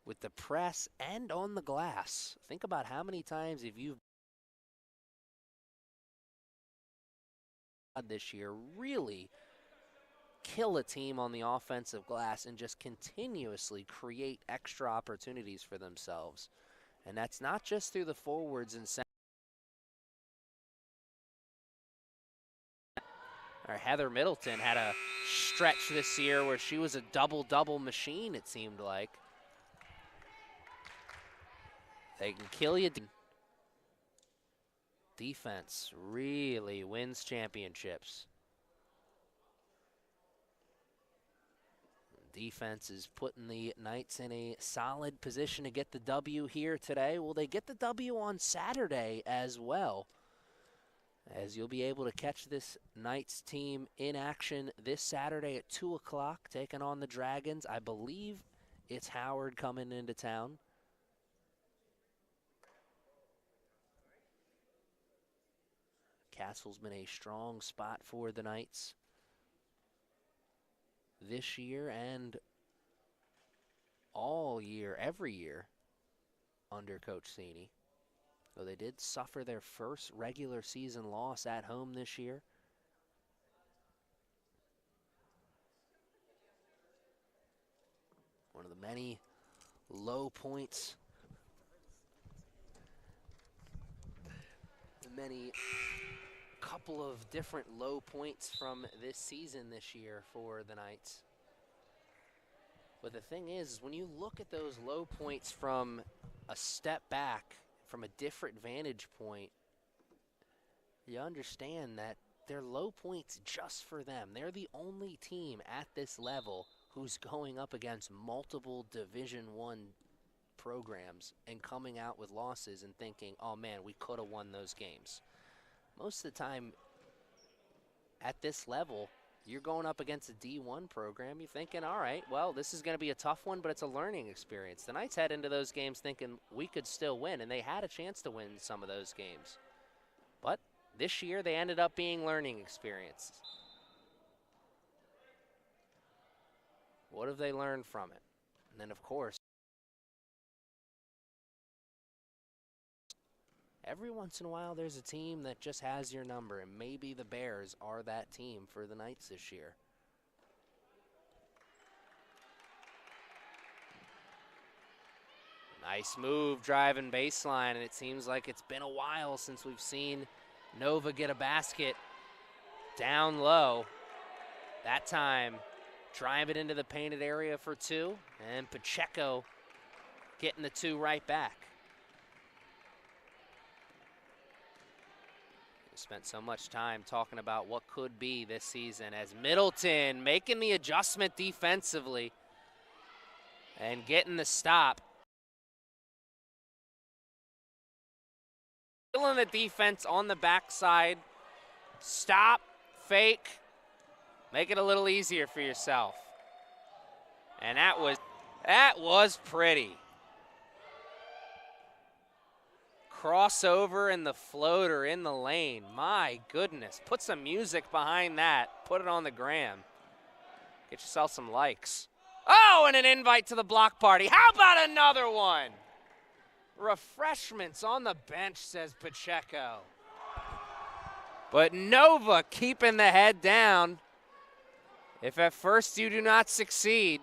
with the press, and on the glass. Think about how many times have you this year really kill a team on the offensive glass and just continuously create extra opportunities for themselves. And that's not just through the forwards and centers. Heather Middleton had a stretch this year where she was a double-double machine, it seemed like. They can kill you. Defense really wins championships. Defense is putting the Knights in a solid position to get the W here today. Will they get the W on Saturday as well? As you'll be able to catch this Knights team in action this Saturday at 2 o'clock, taking on the Dragons. I believe it's Howard coming into town. Castle's been a strong spot for the Knights this year and all year, every year under Coach Cini. So they did suffer their first regular season loss at home this year. One of the many low points, couple of different low points from this season this year for the Knights. But the thing is, when you look at those low points from a step back, from a different vantage point, you understand that they're low points just for them. They're the only team at this level who's going up against multiple Division I programs and coming out with losses and thinking, oh man, we could have won those games. Most of the time at this level, you're going up against a D1 program. You're thinking, all right, well, this is going to be a tough one, but it's a learning experience. The Knights head into those games thinking we could still win, and they had a chance to win some of those games. But this year, they ended up being learning experiences. What have they learned from it? And then, of course, every once in a while, there's a team that just has your number, and maybe the Bears are that team for the Knights this year. Nice move driving baseline, and it seems like it's been a while since we've seen Nova get a basket down low. That time, drive it into the painted area for two, and Pacheco getting the two right back. We spent so much time talking about what could be this season as Middleton making the adjustment defensively and getting the stop. Killing the defense on the backside. Stop, fake, make it a little easier for yourself. And that was pretty. Crossover and the floater in the lane. My goodness. Put some music behind that. Put it on the gram. Get yourself some likes. Oh, and an invite to the block party. How about another one? Refreshments on the bench, says Pacheco. But Nova keeping the head down. If at first you do not succeed,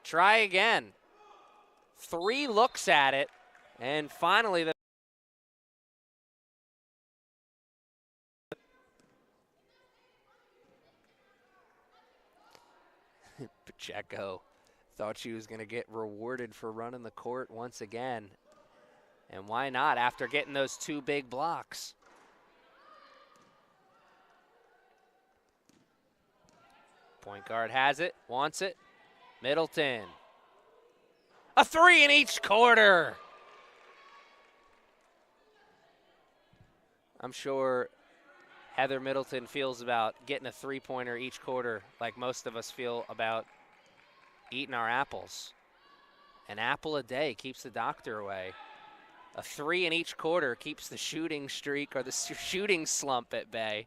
try again. 3 looks at it, and finally the Pacheco thought she was going to get rewarded for running the court once again. And why not after getting those 2 big blocks? Point guard has it, wants it. Middleton. A 3 in each quarter. I'm sure Heather Middleton feels about getting a 3-pointer each quarter like most of us feel about eating our apples. An apple a day keeps the doctor away. A 3 in each quarter keeps the shooting streak or the shooting slump at bay.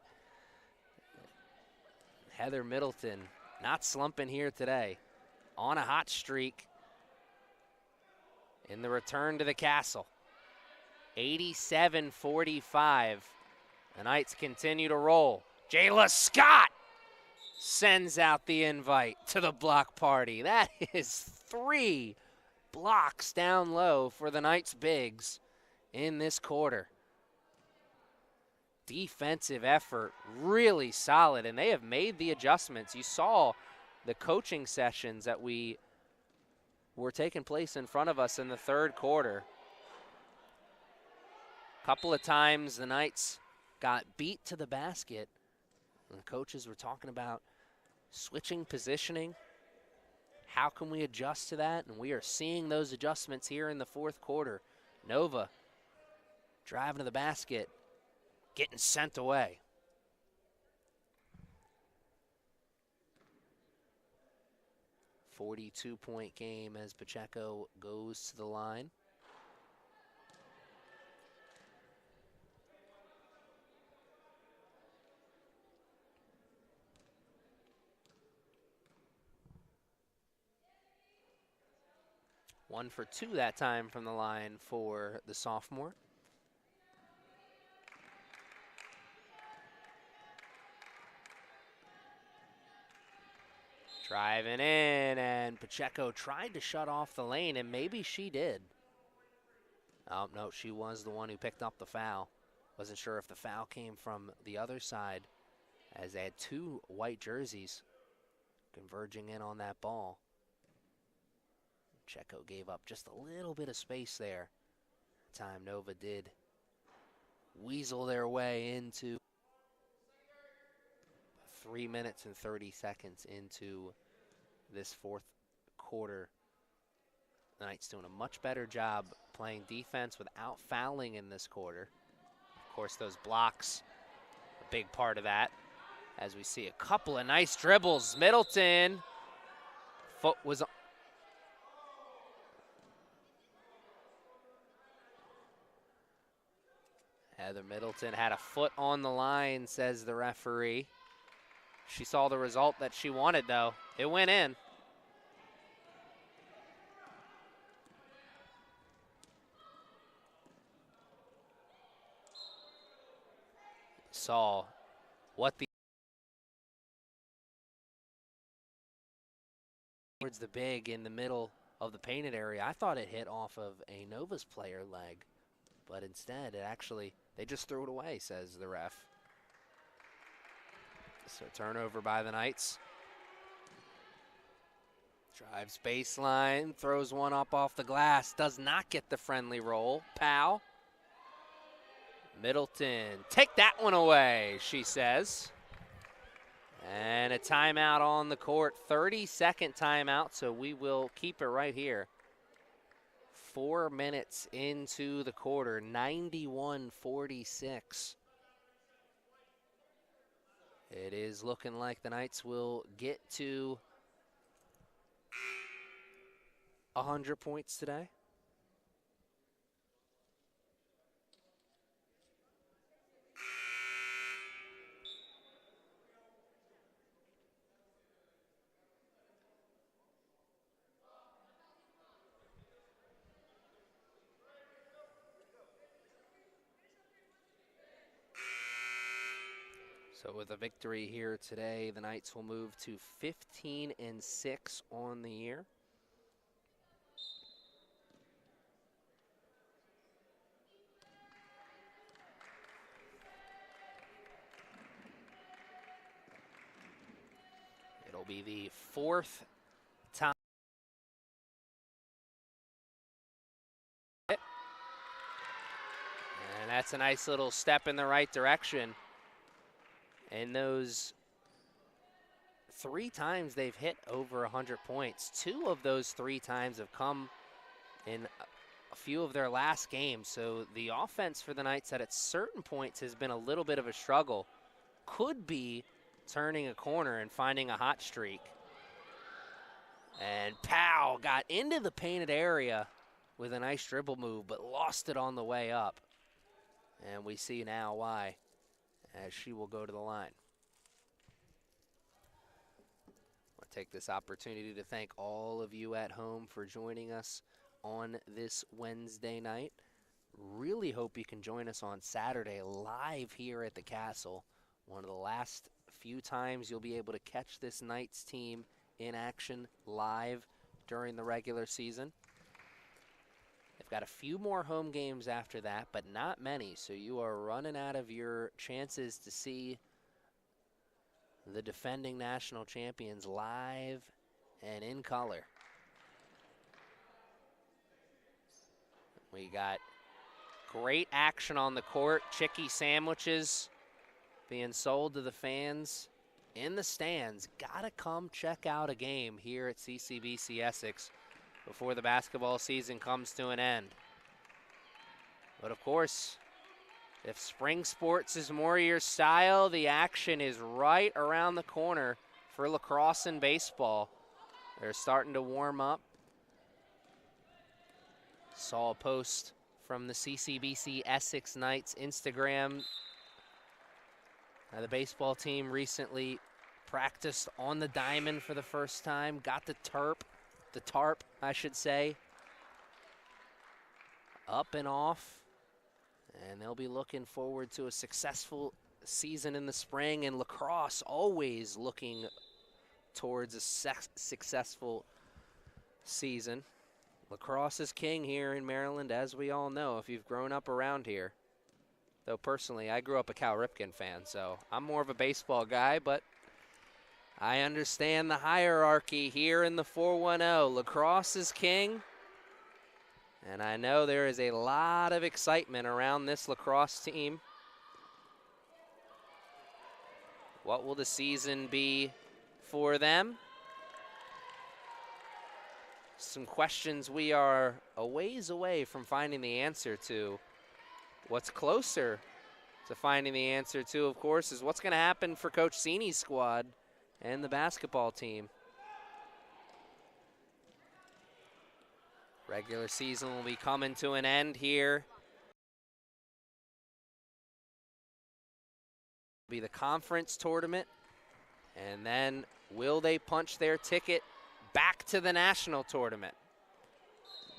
Heather Middleton not slumping here today. On a hot streak in the return to the castle. 87-45. The Knights continue to roll. Jayla Scott sends out the invite to the block party. That is 3 blocks down low for the Knights bigs in this quarter. Defensive effort, really solid, and they have made the adjustments. You saw the coaching sessions that were taking place in front of us in the third quarter. A couple of times the Knights got beat to the basket, and the coaches were talking about switching positioning. How can we adjust to that? And we are seeing those adjustments here in the fourth quarter. Nova driving to the basket, getting sent away. A 42-point game as Pacheco goes to the line. One for 2 that time from the line for the sophomore. Driving in, and Pacheco tried to shut off the lane, and maybe she did. Oh, no, she was the one who picked up the foul. Wasn't sure if the foul came from the other side, as they had 2 white jerseys converging in on that ball. Pacheco gave up just a little bit of space there. Time Nova did weasel their way into 3 minutes and 30 seconds into this fourth quarter. The Knights doing a much better job playing defense without fouling in this quarter. Of course, those blocks, a big part of that. as we see a couple of nice dribbles. Middleton, foot was on. Heather Middleton had a foot on the line, says the referee. She saw the result that she wanted, though. It went in. Saw what towards the big in the middle of the painted area. I thought it hit off of a Nova's player leg, but instead it actually, they just threw it away, says the ref. So turnover by the Knights. Drives baseline, throws one up off the glass, does not get the friendly roll. Powell. Middleton, take that one away, she says. And a timeout on the court, 30-second timeout, so we will keep it right here. 4 minutes into the quarter, 91-46. It is looking like the Knights will get to 100 points today. So with a victory here today, the Knights will move to 15-6 on the year. It'll be the fourth time. And that's a nice little step in the right direction. And those 3 times they've hit over 100 points. 2 of those 3 times have come in a few of their last games. So the offense for the Knights at certain points has been a little bit of a struggle. Could be turning a corner and finding a hot streak. And Powell got into the painted area with a nice dribble move, but lost it on the way up. And we see now why, as she will go to the line. I'll take this opportunity to thank all of you at home for joining us on this Wednesday night. Really hope you can join us on Saturday live here at the Castle. One of the last few times you'll be able to catch this Knights team in action live during the regular season. They've got a few more home games after that, but not many, so you are running out of your chances to see the defending national champions live and in color. We got great action on the court. Chicky sandwiches being sold to the fans in the stands. Gotta come check out a game here at CCBC Essex before the basketball season comes to an end. But of course, if spring sports is more your style, the action is right around the corner for lacrosse and baseball. They're starting to warm up. Saw a post from the CCBC Essex Knights Instagram. The baseball team recently practiced on the diamond for the first time, got the tarp, I should say, up and off. And they'll be looking forward to a successful season in the spring. And lacrosse always looking towards a successful season. Lacrosse is king here in Maryland, as we all know, if you've grown up around here. Though personally, I grew up a Cal Ripken fan, so I'm more of a baseball guy, but I understand the hierarchy here in the 410. Lacrosse is king. And I know there is a lot of excitement around this lacrosse team. What will the season be for them? Some questions we are a ways away from finding the answer to. What's closer to finding the answer to, of course, is what's going to happen for Coach Cini's squad and the basketball team. Regular season will be coming to an end here. Be the conference tournament, and then will they punch their ticket back to the national tournament?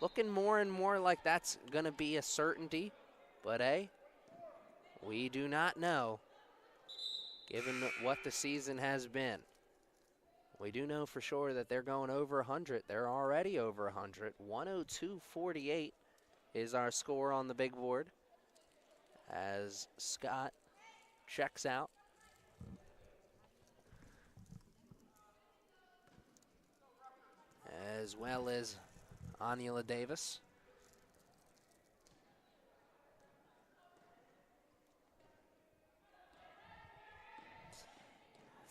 Looking more and more like that's going to be a certainty, but hey, we do not know, given what the season has been. We do know for sure that they're going over 100. They're already over 100. 102.48 is our score on the big board as Scott checks out. As well as Anila Davis.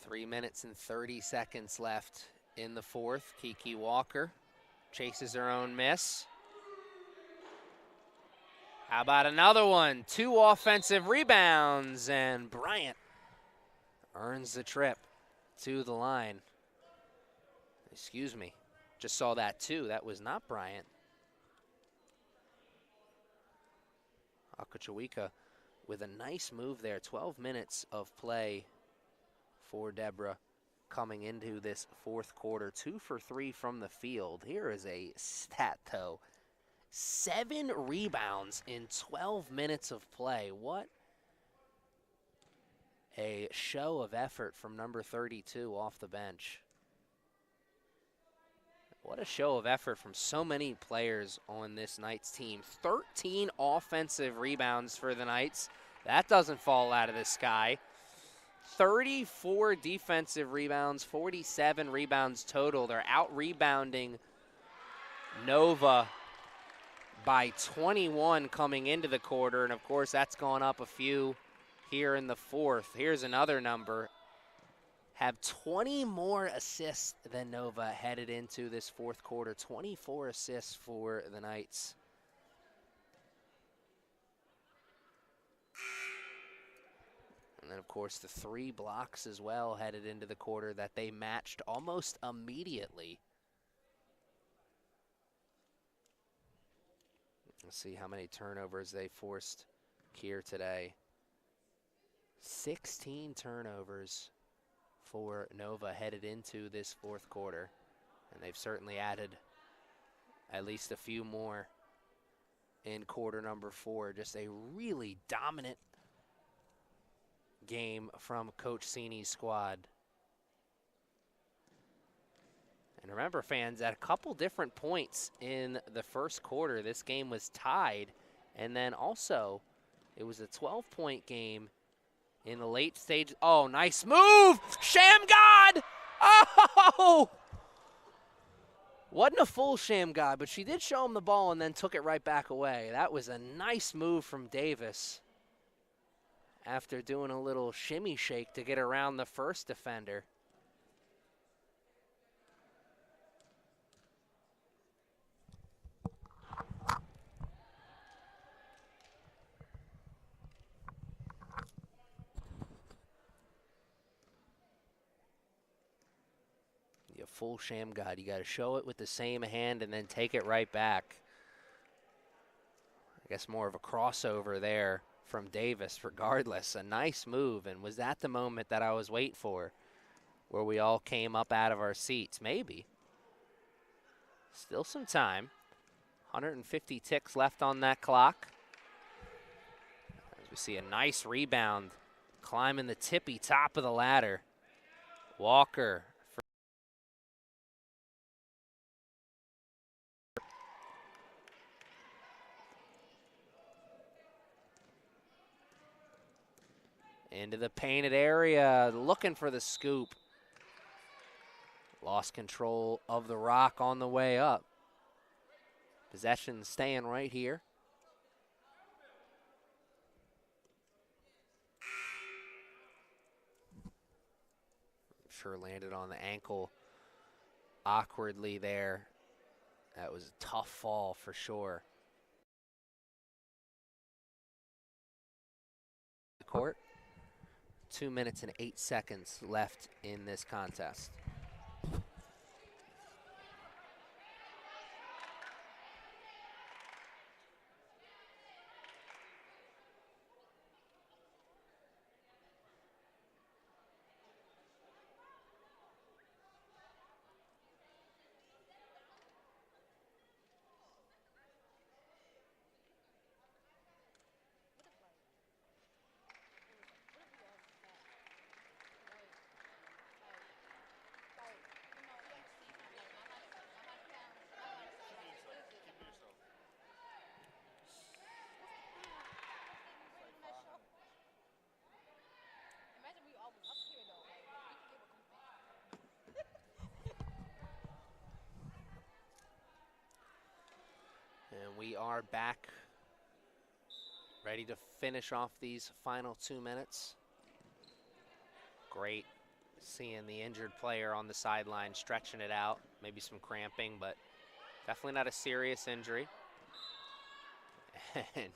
Three minutes and 30 seconds left in the fourth. Kiki Walker chases her own miss. How about another one? 2 offensive rebounds, and Bryant earns the trip to the line. Excuse me, just saw that too. That was not Bryant. Akachawika with a nice move there. 12 minutes of play for Deborah coming into this fourth quarter. 2 for 3 from the field. Here is a stat, though. 7 rebounds in 12 minutes of play. What a show of effort from number 32 off the bench. What a show of effort from so many players on this Knights team. 13 offensive rebounds for the Knights. That doesn't fall out of the sky. 34 defensive rebounds, 47 rebounds total. They're out-rebounding Nova by 21 coming into the quarter, and of course that's gone up a few here in the fourth. Here's another number. Have 20 more assists than Nova headed into this fourth quarter. 24 assists for the Knights. And then, of course, the 3 blocks as well headed into the quarter that they matched almost immediately. Let's see how many turnovers they forced here today. 16 turnovers for Nova headed into this fourth quarter. And they've certainly added at least a few more in quarter number 4. Just a really dominant game from Coach Cini's squad. And remember, fans, at a couple different points in the first quarter, this game was tied. And then also, it was a 12-point game in the late stage. Oh, nice move! Shamgod! Oh! Wasn't a full Shamgod, but she did show him the ball and then took it right back away. That was a nice move from Davis after doing a little shimmy shake to get around the first defender. Full Shamgod. You got to show it with the same hand and then take it right back. I guess more of a crossover there from Davis. Regardless, a nice move. And was that the moment that I was waiting for, where we all came up out of our seats? Maybe. Still some time. 150 ticks left on that clock. As we see a nice rebound climbing the tippy top of the ladder. Walker. Into the painted area, looking for the scoop. Lost control of the rock on the way up. Possession staying right here. Sure landed on the ankle awkwardly there. That was a tough fall for sure. court. 2 minutes and 8 seconds left in this contest. And we are back, ready to finish off these final 2 minutes. Great seeing the injured player on the sideline stretching it out. Maybe some cramping, but definitely not a serious injury. And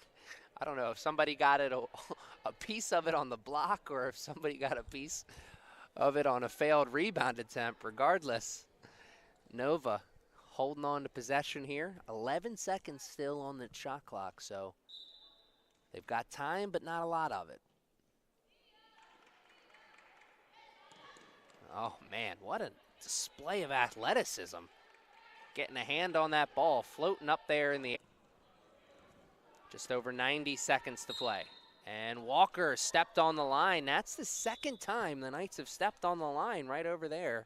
I don't know if somebody got it a piece of it on the block or if somebody got a piece of it on a failed rebound attempt. Regardless, Nova holding on to possession here. 11 seconds still on the shot clock, so they've got time, but not a lot of it. Oh, man, what a display of athleticism. Getting a hand on that ball, floating up there in the air. Just over 90 seconds to play. And Walker stepped on the line. That's the second time the Knights have stepped on the line right over there.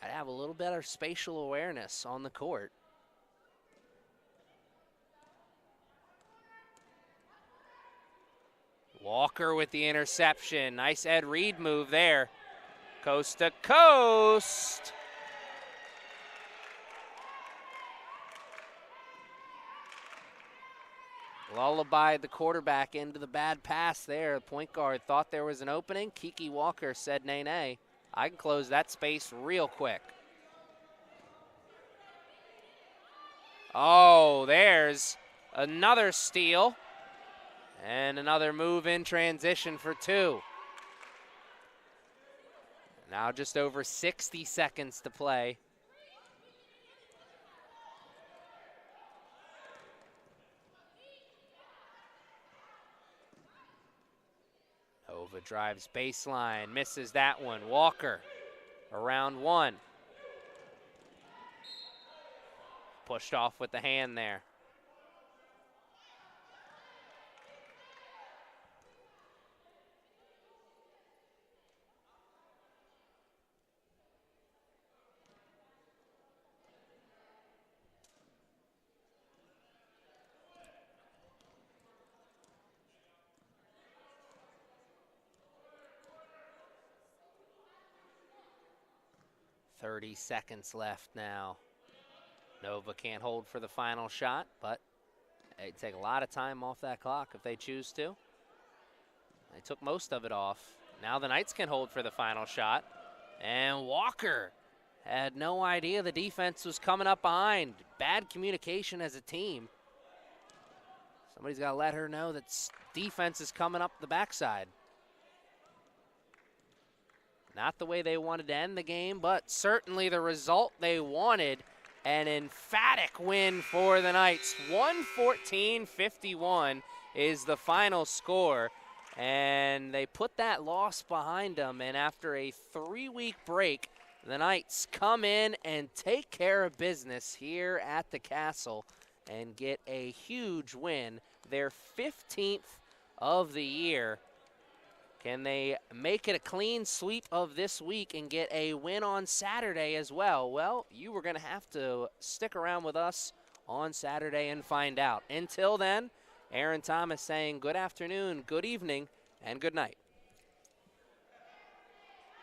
Gotta have a little better spatial awareness on the court. Walker with the interception. Nice Ed Reed move there. Coast to coast. Lullabied the quarterback into the bad pass there. The point guard thought there was an opening. Kiki Walker said, nay, nay. I can close that space real quick. Oh, there's another steal. And another move in transition for two. Now just over 60 seconds to play. Nova drives baseline, misses that one. Walker around one. Pushed off with the hand there. .30 seconds left now. Nova can't hold for the final shot, but they take a lot of time off that clock if they choose to. They took most of it off. Now the Knights can hold for the final shot. And Walker had no idea the defense was coming up behind. Bad communication as a team. Somebody's got to let her know that defense is coming up the backside. Not the way they wanted to end the game, but certainly the result they wanted. An emphatic win for the Knights. 114-51 is the final score. And they put that loss behind them. And after a 3-week break, the Knights come in and take care of business here at the Castle and get a huge win. Their 15th of the year. Can they make it a clean sweep of this week and get a win on Saturday as well? Well, you were going to have to stick around with us on Saturday and find out. Until then, Aaron Thomas saying good afternoon, good evening, and good night.